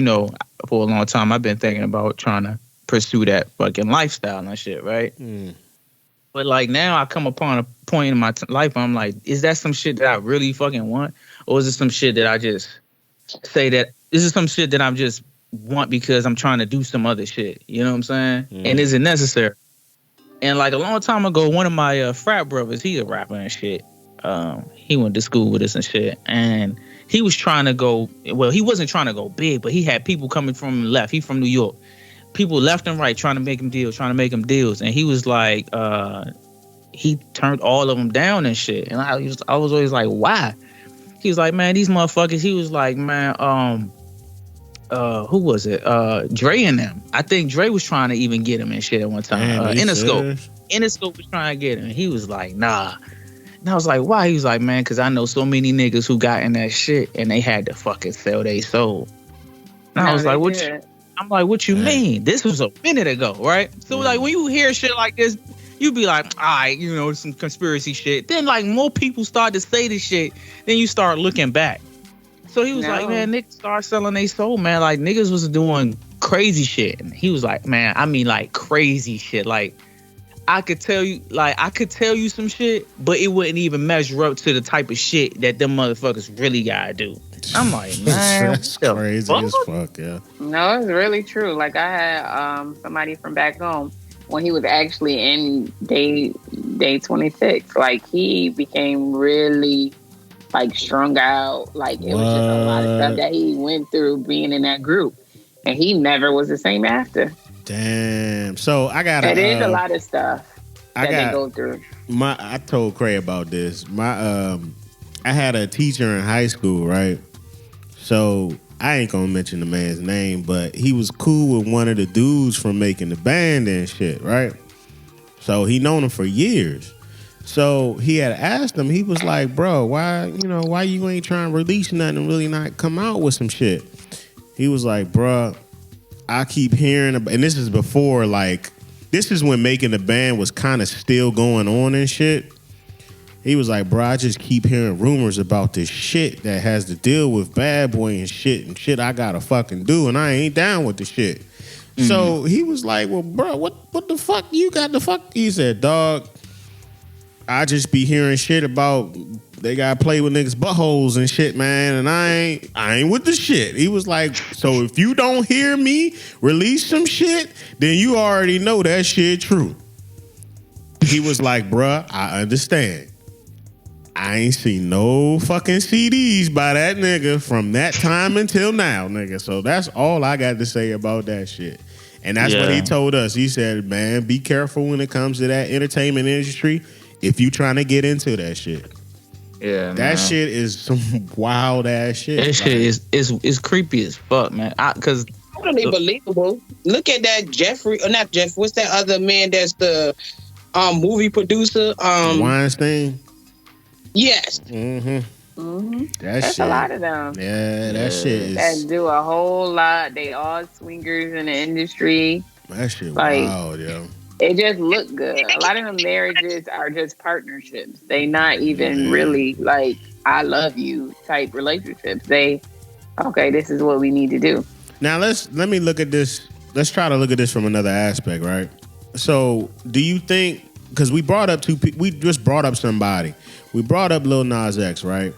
for a long time I've been thinking about trying to pursue that fucking lifestyle and shit, right? But like now I come upon a point in my life where I'm like, is that some shit that I really fucking want, or is it some shit that I just say that this is some shit that I'm just want because I'm trying to do some other shit? You know what I'm saying? And is it necessary? And like a long time ago, one of my frat brothers, he a rapper and shit. He went to school with us and shit, and he was trying to go. Well, he wasn't trying to go big, but he had people coming from left. He from New York. People left and right trying to make him deals, and he was like, he turned all of them down and shit. And I was always like, why? He was like, man, these motherfuckers. He was like, man, who was it? Dre and them. I think Dre was trying to even get him and shit at one time. Interscope was trying to get him. He was like, nah. And I was like, why? He was like, man, because I know so many niggas who got in that shit and they had to fucking sell their soul. And I was like, what you mean? This was a minute ago, right? So like when you hear shit like this, you be like, all right, some conspiracy shit. Then like more people start to say this shit, then you start looking back. So he was like, man, niggas start selling their soul, man. Like niggas was doing crazy shit. And he was like, man, I mean like crazy shit. Like I could tell you some shit, but it wouldn't even measure up to the type of shit that them motherfuckers really gotta do. I'm like, man, that's crazy as fuck, yeah. No, it's really true. Like I had somebody from back home when he was actually in day 26. Like he became really like strung out. Like it was just a lot of stuff that he went through being in that group, and he never was the same after. Damn. So I got. It is a lot of stuff that they go through. I told Cray about this. I had a teacher in high school, right? So I ain't gonna mention the man's name, but he was cool with one of the dudes from making the band and shit, right? So he known him for years. So he had asked him, he was like, bro, why you ain't trying to release nothing and really not come out with some shit? He was like, bro, I keep hearing about, and this is before, like, this is when making the band was kind of still going on and shit. He was like, bro, I just keep hearing rumors about this shit that has to deal with Bad Boy and shit I gotta fucking do, and I ain't down with the shit. So he was like, well, bro, what the fuck you got the fuck? He said, dog, I just be hearing shit about they gotta play with niggas' buttholes and shit, man. And I ain't with the shit. He was like, so if you don't hear me release some shit, then you already know that shit true. He was like, bruh, I understand. I ain't seen no fucking CDs by that nigga from that time until now, nigga. So that's all I got to say about that shit. And that's what he told us. He said, man, be careful when it comes to that entertainment industry if you trying to get into that shit. Yeah, that shit is some wild ass shit. That shit is creepy as fuck, man. Because totally believable. Look at that Jeffrey, or not Jeff. What's that other man that's the movie producer? Weinstein. Yes. That's shit. a lot of them. Yeah, that shit is. That do a whole lot. They all swingers in the industry. That shit like, wild, yo. It just look good. A lot of them marriages are just partnerships. They not even really like I love you type relationships. Okay, this is what we need to do. Now let me look at this. Let's try to look at this from another aspect, right? So, do you think? Because we brought up we just brought up somebody. We brought up Lil Nas X, right?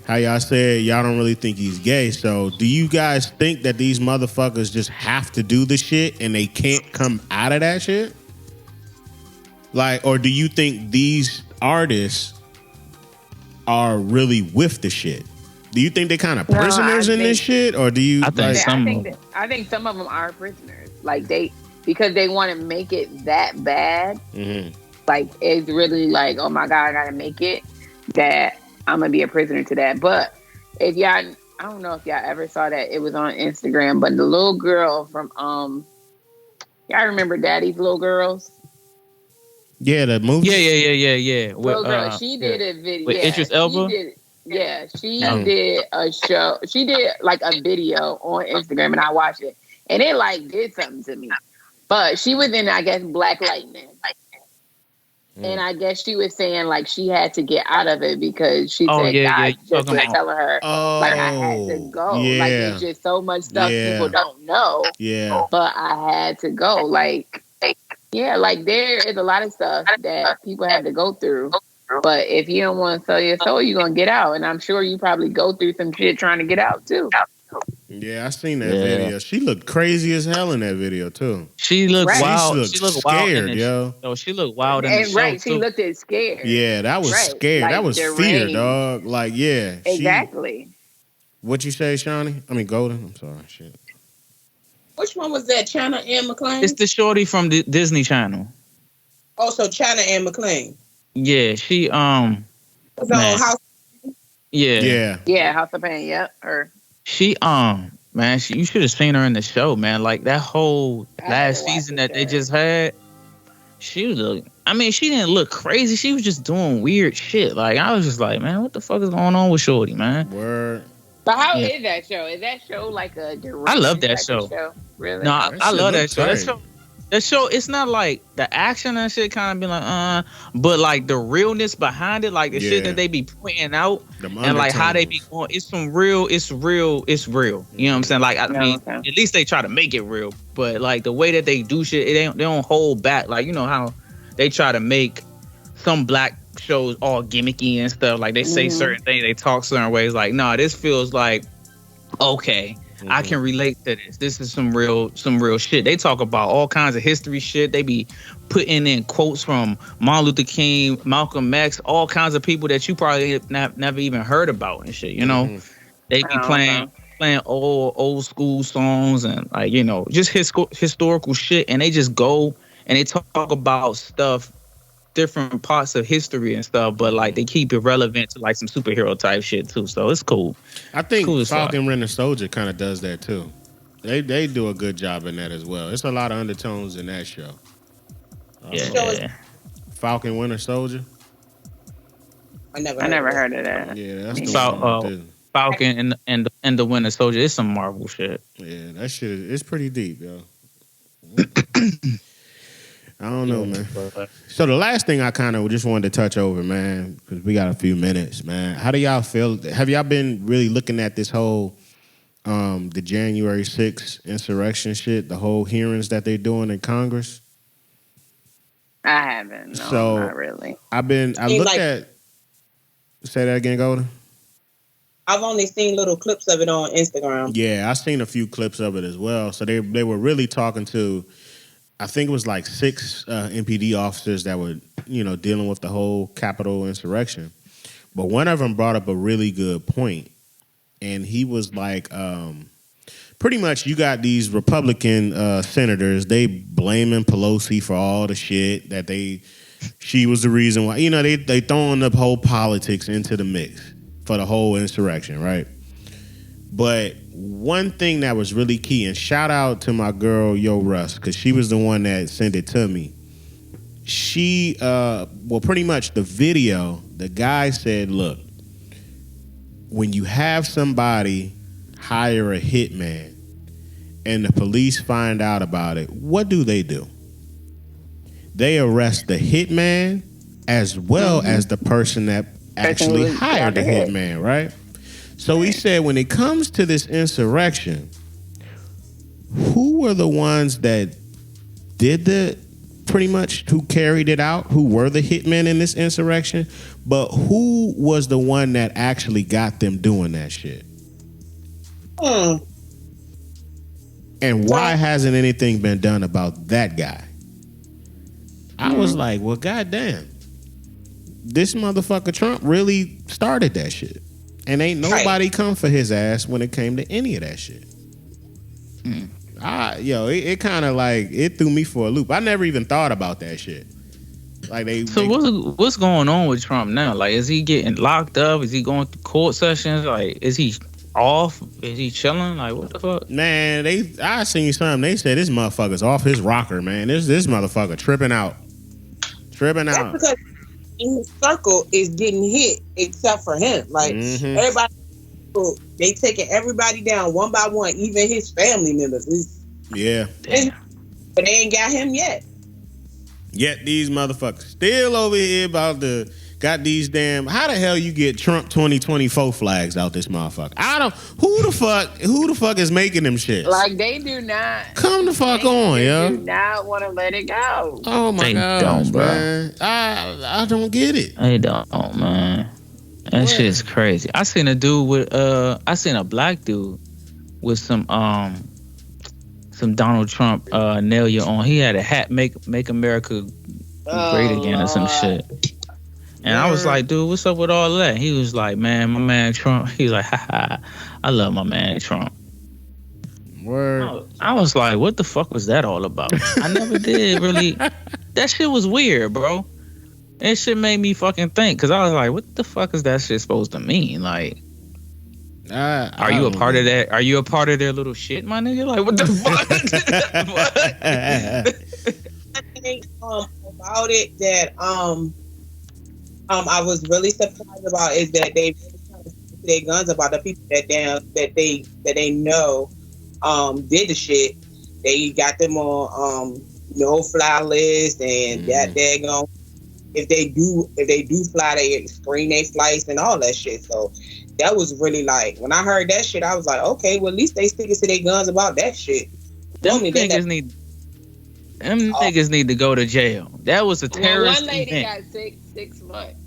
How y'all said y'all don't really think he's gay. So, do you guys think that these motherfuckers just have to do the shit and they can't come out of that shit? Like, or do you think these artists are really with the shit? Do you think they kind of prisoners in this shit, or do you? I think some of them are prisoners. Like because they want to make it that bad. Mm-hmm. Like it's really like, oh my God, I gotta make it that I'm gonna be a prisoner to that. But if y'all, I don't know if y'all ever saw that. It was on Instagram, but the little girl from y'all remember Daddy's Little Girls? Yeah, the movie. Yeah. Little girl, she did a video with Idris Elba. She did a show. She did like a video on Instagram, and I watched it, and it like did something to me. But she was in, I guess, Black Lightning. And I guess she was saying like she had to get out of it because she said God just was telling her like I had to go. Yeah. Like there's just so much stuff people don't know. Yeah. But I had to go. Like there is a lot of stuff that people have to go through. But if you don't want to sell your soul, you're gonna get out. And I'm sure you probably go through some shit trying to get out too. Yeah, I seen that video. She looked crazy as hell in that video too. She looked wild. She looked scared, yo. She looked wild in the show, she looked scared. Yeah, that was scared. Like, that was fear, dog. Like, yeah. Exactly. What you say, Shawnee? I mean, Golden. I'm sorry, shit. Which one was that? China Ann McClain? It's the shorty from the Disney Channel. Oh, so China Ann McClain. Yeah, she was on House. Yeah, House of Pain. Yep, her. She man, you should have seen her in the show, man. Like that whole last season that they just had. She didn't look crazy. She was just doing weird shit. Like I was just like, man, what the fuck is going on with Shorty, man? Word. But how is that show? Is that show like a direct? I love that show. Really? No, I love that show. That show, it's not like the action and shit kind of be like, but like the realness behind it, like the shit that they be pointing out and like how they be going, it's real. You know what I'm saying? Like, I mean, at least they try to make it real, but like the way that they do shit, they don't hold back. Like, you know how they try to make some black shows all gimmicky and stuff. Like they say certain things, they talk certain ways. Like, no, this feels like, okay, I can relate to this. This is some real shit. They talk about all kinds of history shit. They be putting in quotes from Martin Luther King, Malcolm X, all kinds of people that you probably never even heard about and shit. You know, they be playing old school songs and like, you know, just historical shit. And they just go and they talk about stuff, different parts of history and stuff, but like they keep it relevant to like some superhero type shit too. So it's cool. I think Falcon Winter Soldier kind of does that too. They do a good job in that as well. It's a lot of undertones in that show. Falcon Winter Soldier. I never heard of that. Yeah, that's the one. Falcon and the Winter Soldier. It's some Marvel shit. Yeah, that shit is pretty deep, yo. I don't know, man. So the last thing I kind of just wanted to touch over, man, because we got a few minutes, man. How do y'all feel? Have y'all been really looking at this whole the January 6th insurrection shit, the whole hearings that they're doing in Congress? I haven't. No, So not really. I Seems looked like- at. Say that again, Golden. I've only seen little clips of it on Instagram. Yeah, I seen a few clips of it as well. So they were really talking to, I think it was like 6 MPD officers that were, dealing with the whole Capitol insurrection. But one of them brought up a really good point, and he was like, pretty much you got these Republican senators, they blaming Pelosi for all the shit that she was the reason why. They throwing the whole politics into the mix for the whole insurrection, right? But one thing that was really key, and shout out to my girl Yo Russ, because she was the one that sent it to me. She, pretty much the video, the guy said, look, when you have somebody hire a hitman and the police find out about it, what do? They arrest the hitman as well as the person that actually hired the hitman, right? So he said when it comes to this insurrection, who were the ones that did who carried it out, who were the hitmen in this insurrection, but who was the one that actually got them doing that shit? And why hasn't anything been done about that guy? I was like, well, goddamn. This motherfucker Trump really started that shit. And ain't nobody come for his ass when it came to any of that shit. It kind of like, it threw me for a loop. I never even thought about that shit. Like what's going on with Trump now? Like, is he getting locked up? Is he going through court sessions? Like, is he off? Is he chilling? Like, what the fuck? Man, I seen something. They said this motherfucker's off his rocker, man. This motherfucker tripping out. That's because his circle is getting hit except for him. Like, everybody, they taking everybody down one by one, even his family members. But they ain't got him yet. Yet these motherfuckers still over here got these damn. How the hell you get Trump 2024 flags out this motherfucker? Who the fuck is making them shit? Like, they do not. Come the fuck on, yo. They do not want to let it go. Oh my god, man. I don't get it. They don't, man. That shit's crazy. I seen a dude with I seen a black dude with some Donald Trump nail you on. He had a hat, make America great again or some shit. And I was like, dude, what's up with all that? He was like, man, my man Trump. He was like, haha, I love my man Trump. Word. I was like, what the fuck was that all about? I never did really. That shit was weird, bro. That shit made me fucking think, because I was like, what the fuck is that shit supposed to mean? Like, are you a part of that? Are you a part of their little shit, my nigga? Like, what the fuck? I think about it that I was really surprised about is that they really trying to stick to their guns about the people that they know did the shit. They got them on no fly list, and that they're going. If they do fly, they screen their flights and all that shit. So that was really like, when I heard that shit, I was like, okay, well, at least they sticking to their guns about that shit. Them niggas need to go to jail. That was a terrorist one lady event. got 6 months.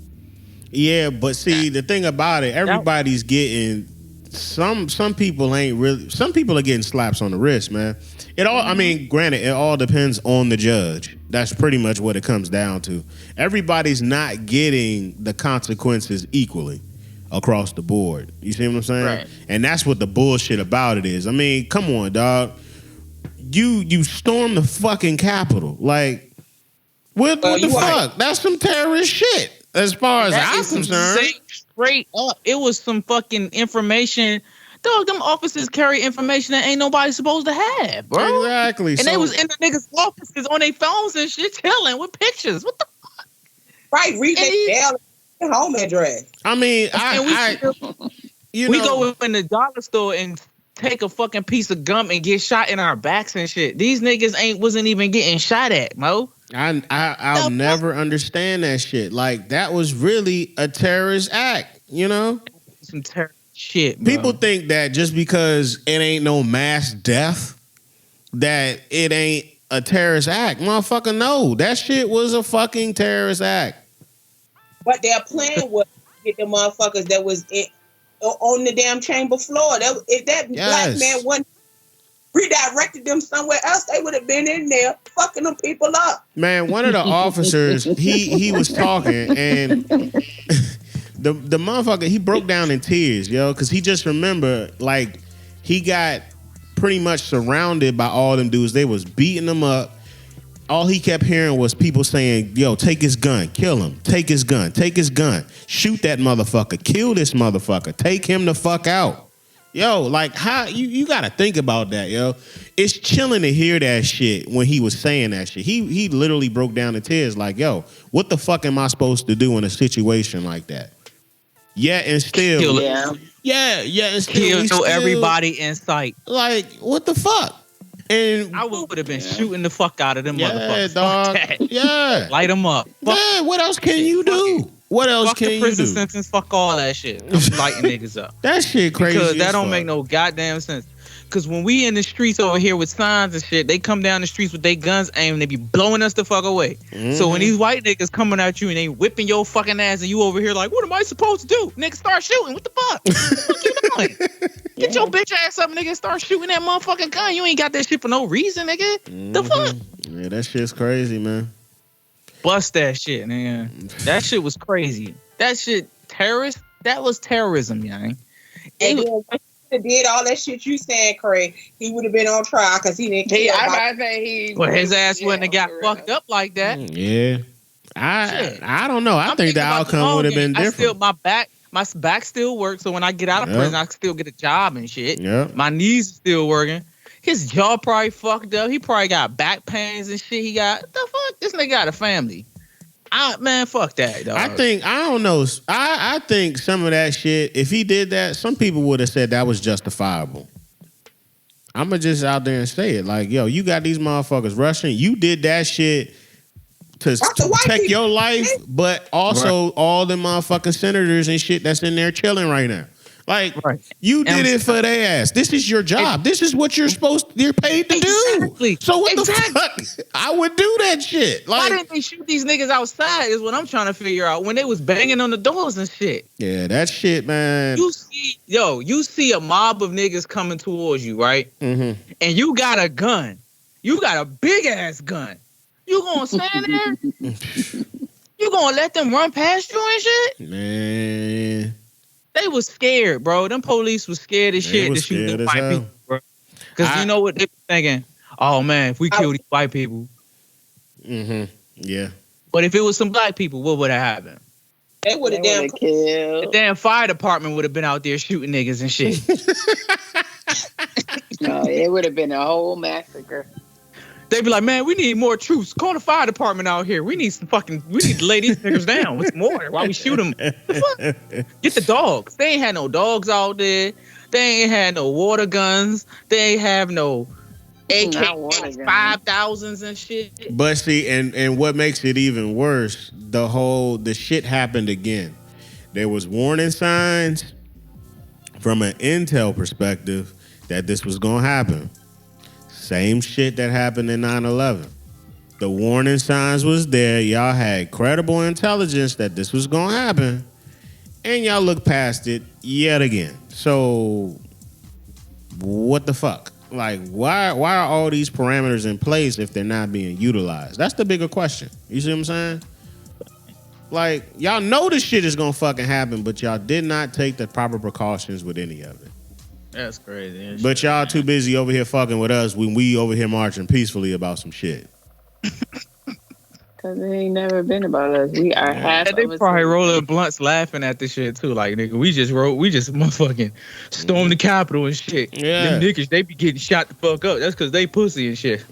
Yeah, but see, the thing about it, everybody's getting some people ain't really. Some people are getting slaps on the wrist, man. It all. I mean, granted, it all depends on the judge. That's pretty much what it comes down to. Everybody's not getting the consequences equally across the board. You see what I'm saying? Right. And that's what the bullshit about it is. I mean, come on, dog. You stormed the fucking Capitol. Like, what the fuck? That's some terrorist shit. As far as I'm concerned. Straight up, it was some fucking information. Dog, them officers carry information that ain't nobody supposed to have, bro. Exactly. And they was in the niggas' offices on their phones and shit, chilling with pictures. What the fuck? Right, read their home address. I mean, we go in the dollar store and take a fucking piece of gum and get shot in our backs and shit. These niggas wasn't even getting shot at, Mo. I'll never understand that shit. Like, that was really a terrorist act, you know? Some terrorist shit, bro. People think that just because it ain't no mass death, that it ain't a terrorist act. Motherfucker, no. That shit was a fucking terrorist act. But their plan was to get the motherfuckers that was on the damn chamber floor. If that black man wasn't redirected them somewhere else, they would have been in there fucking them people up. Man, one of the officers, he was talking, and the motherfucker, he broke down in tears, yo, because he just remembered, like, he got pretty much surrounded by all them dudes. They was beating him up. All he kept hearing was people saying, yo, take his gun, kill him, take his gun, shoot that motherfucker, kill this motherfucker, take him the fuck out. Yo, like, how you gotta think about that, yo. It's chilling to hear that shit when he was saying that shit. He literally broke down in tears, like, yo, what the fuck am I supposed to do in a situation like that? Yeah, and still, and still, kill everybody in sight. Like, what the fuck? And I would have been shooting the fuck out of them yeah, motherfuckers. dog. Fuck that. Yeah, Light them up. Fuck, yeah. What else can you do? What else fuck can the you prison do? sentence. Fuck all that shit. I'm lighting niggas up. That shit crazy. Because that as don't fuck. make no goddamn sense. Because when we in the streets over here with signs and shit, they come down the streets with their guns aimed, they be blowing us the fuck away. Mm-hmm. So when these white niggas coming at you and they whipping your fucking ass and you over here like, what am I supposed to do? Nigga, start shooting. What the fuck? What you doing? Get your bitch ass up, nigga. Start shooting that motherfucking gun. You ain't got that shit for no reason, nigga. Mm-hmm. The fuck? Yeah, that shit's crazy, man. Bust that shit, man. That shit was crazy. That shit, terrorist, that was terrorism, young. And then did all that shit you saying, Craig, he would have been on trial because he didn't care. Well, his ass wouldn't have got fucked up like that. Yeah. I don't know. I think the outcome would have been different. My back still works, so when I get out of prison, I can still get a job and shit. Yep. My knees are still working. His jaw probably fucked up. He probably got back pains and shit. He got, what the fuck? This nigga got a family. Man, fuck that, dog. I don't know. I think some of that shit, if he did that, some people would have said that was justifiable. I'ma just out there and say it. Like, yo, you got these motherfuckers rushing. You did that shit to protect your life, but also all the motherfucking senators and shit that's in there chilling right now. Like, you did it for their ass. This is your job. This is what you're paid to do. So what the fuck? I would do that shit. Like, why didn't they shoot these niggas outside is what I'm trying to figure out. When they was banging on the doors and shit. Yeah, that shit, man. You see a mob of niggas coming towards you, right? Mm-hmm. And you got a gun. You got a big ass gun. You gonna stand there? You gonna let them run past you and shit? Man. They was scared, bro. Them police was scared as shit to shoot them white people, bro. Because you know what they were thinking? Oh, man, if we kill these white people. Mm-hmm. Yeah. But if it was some black people, what would have happened? They would have damn killed. The damn fire department would have been out there shooting niggas and shit. No, it would have been a whole massacre. They'd be like, man, we need more troops. Call the fire department out here. We need to lay these niggas down with more while we shoot them. The fuck? Get the dogs. They ain't had no dogs out there. They ain't had no water guns. They ain't have no AK 5000s and shit. But see, and what makes it even worse, the shit happened again. There was warning signs from an intel perspective that this was gonna happen. Same shit that happened in 9/11. The warning signs was there. Y'all had credible intelligence that this was gonna happen, and y'all looked past it yet again. So, what the fuck? Like, why are all these parameters in place if they're not being utilized? That's the bigger question. You see what I'm saying? Like, y'all know this shit is gonna fucking happen, but y'all did not take the proper precautions with any of it. That's crazy. But y'all too busy over here fucking with us when we over here marching peacefully about some shit. Cause it ain't never been about us. We are half. They probably rolling blunts laughing at this shit too. Like, nigga, we just motherfucking stormed the Capitol and shit. Yeah. Them niggas, they be getting shot the fuck up. That's cause they pussy and shit.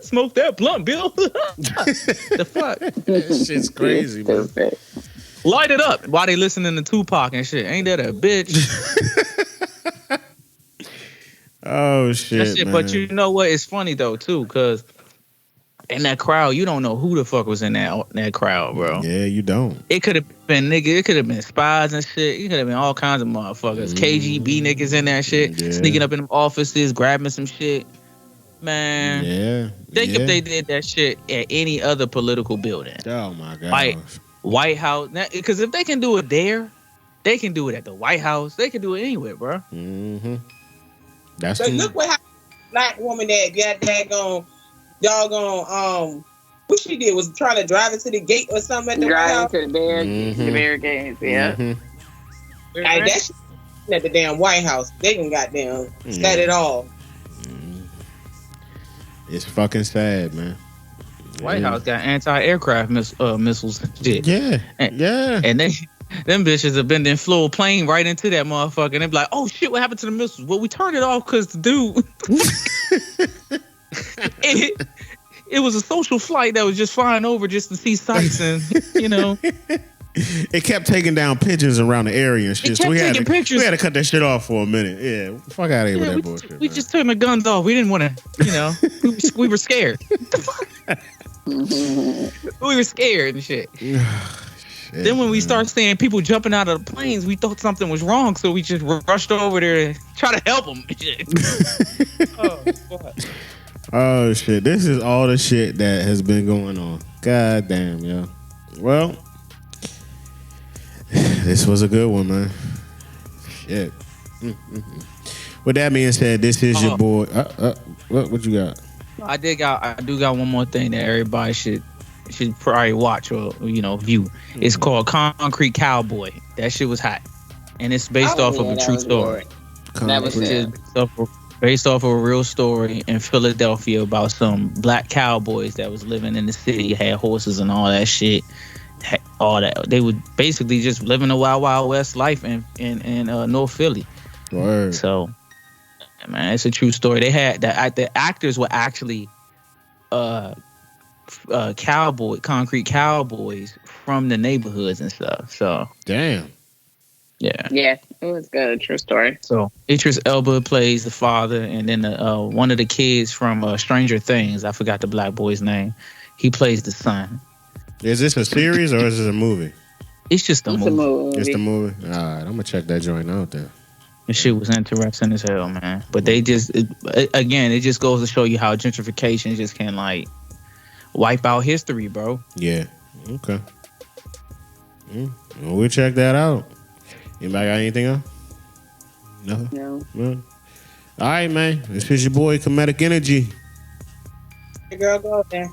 Smoke that blunt, Bill. The fuck? That shit's crazy, man. Light it up while they listening to Tupac and shit. Ain't that a bitch? Oh shit, man. But you know what? It's funny though too, cause in that crowd, you don't know who the fuck was in that crowd, bro. Yeah, you don't. It could have been it could have been spies and shit. It could have been all kinds of motherfuckers. KGB niggas in that shit, sneaking up in them offices, grabbing some shit. Man, Yeah. think yeah. if they did that shit at any other political building, Oh my gosh. like White House, because if they can do it there, they can do it at the White House. They can do it anywhere, bro. Mm-hmm. That's But look what happened. Black woman that got doggone what she did was trying to drive into the gate or something at the White House. Driving to the barricades, yeah. Like, that shit at the damn White House. They can goddamn set it all. It's fucking sad, man. White House got anti-aircraft missiles and shit. Yeah. And them bitches have been then flew a plane right into that motherfucker. And they be like, oh shit, what happened to the missiles? Well, we turned it off because the dude it was a social flight that was just flying over just to see sights and It kept taking down pigeons around the area and shit. So we had to cut that shit off for a minute. Yeah, fuck out of here with that bullshit. We just turned the guns off. We didn't want to, we were scared. We were scared and shit. Then when we started seeing people jumping out of the planes, we thought something was wrong, so we just rushed over there to try to help them. Oh shit! This is all the shit that has been going on. God damn, yo. Well, this was a good one, man. Shit. With that being said, this is your boy. What you got? I do got one more thing that everybody should probably watch or view. It's called Concrete Cowboy. That shit was hot, and it's based off of a true story. That was good. Based off of a real story in Philadelphia about some black cowboys that was living in the city, had horses and all that shit. All that they would basically just living a wild west life in North Philly. Word. So, man, it's a true story. They had the actors were actually concrete cowboys from the neighborhoods and stuff. So damn. Yeah, it was good. True story. So Idris Elba plays the father, and then one of the kids from Stranger Things, I forgot the black boy's name, he plays the son. Is this a series or is this a movie? It's just a movie. It's the movie. All right, I'm gonna check that joint out there. The shit was interesting as hell, man. But they just it just goes to show you how gentrification just can wipe out history, bro. Yeah. Okay. Well, we'll check that out. Anybody got anything else? No. All right, man. This is your boy, Comedic Energy. Hey, girl, go there.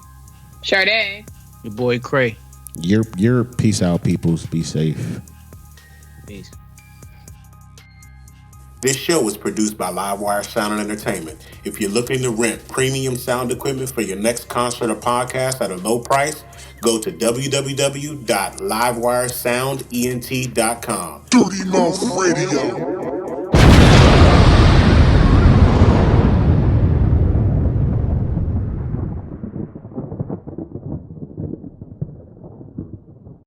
Sade. Your boy, Cray. Your peace out, peoples. Be safe. Peace. This show is produced by Livewire Sound and Entertainment. If you're looking to rent premium sound equipment for your next concert or podcast at a low price, go to www.livewiresoundent.com. Dirty Mouth Radio.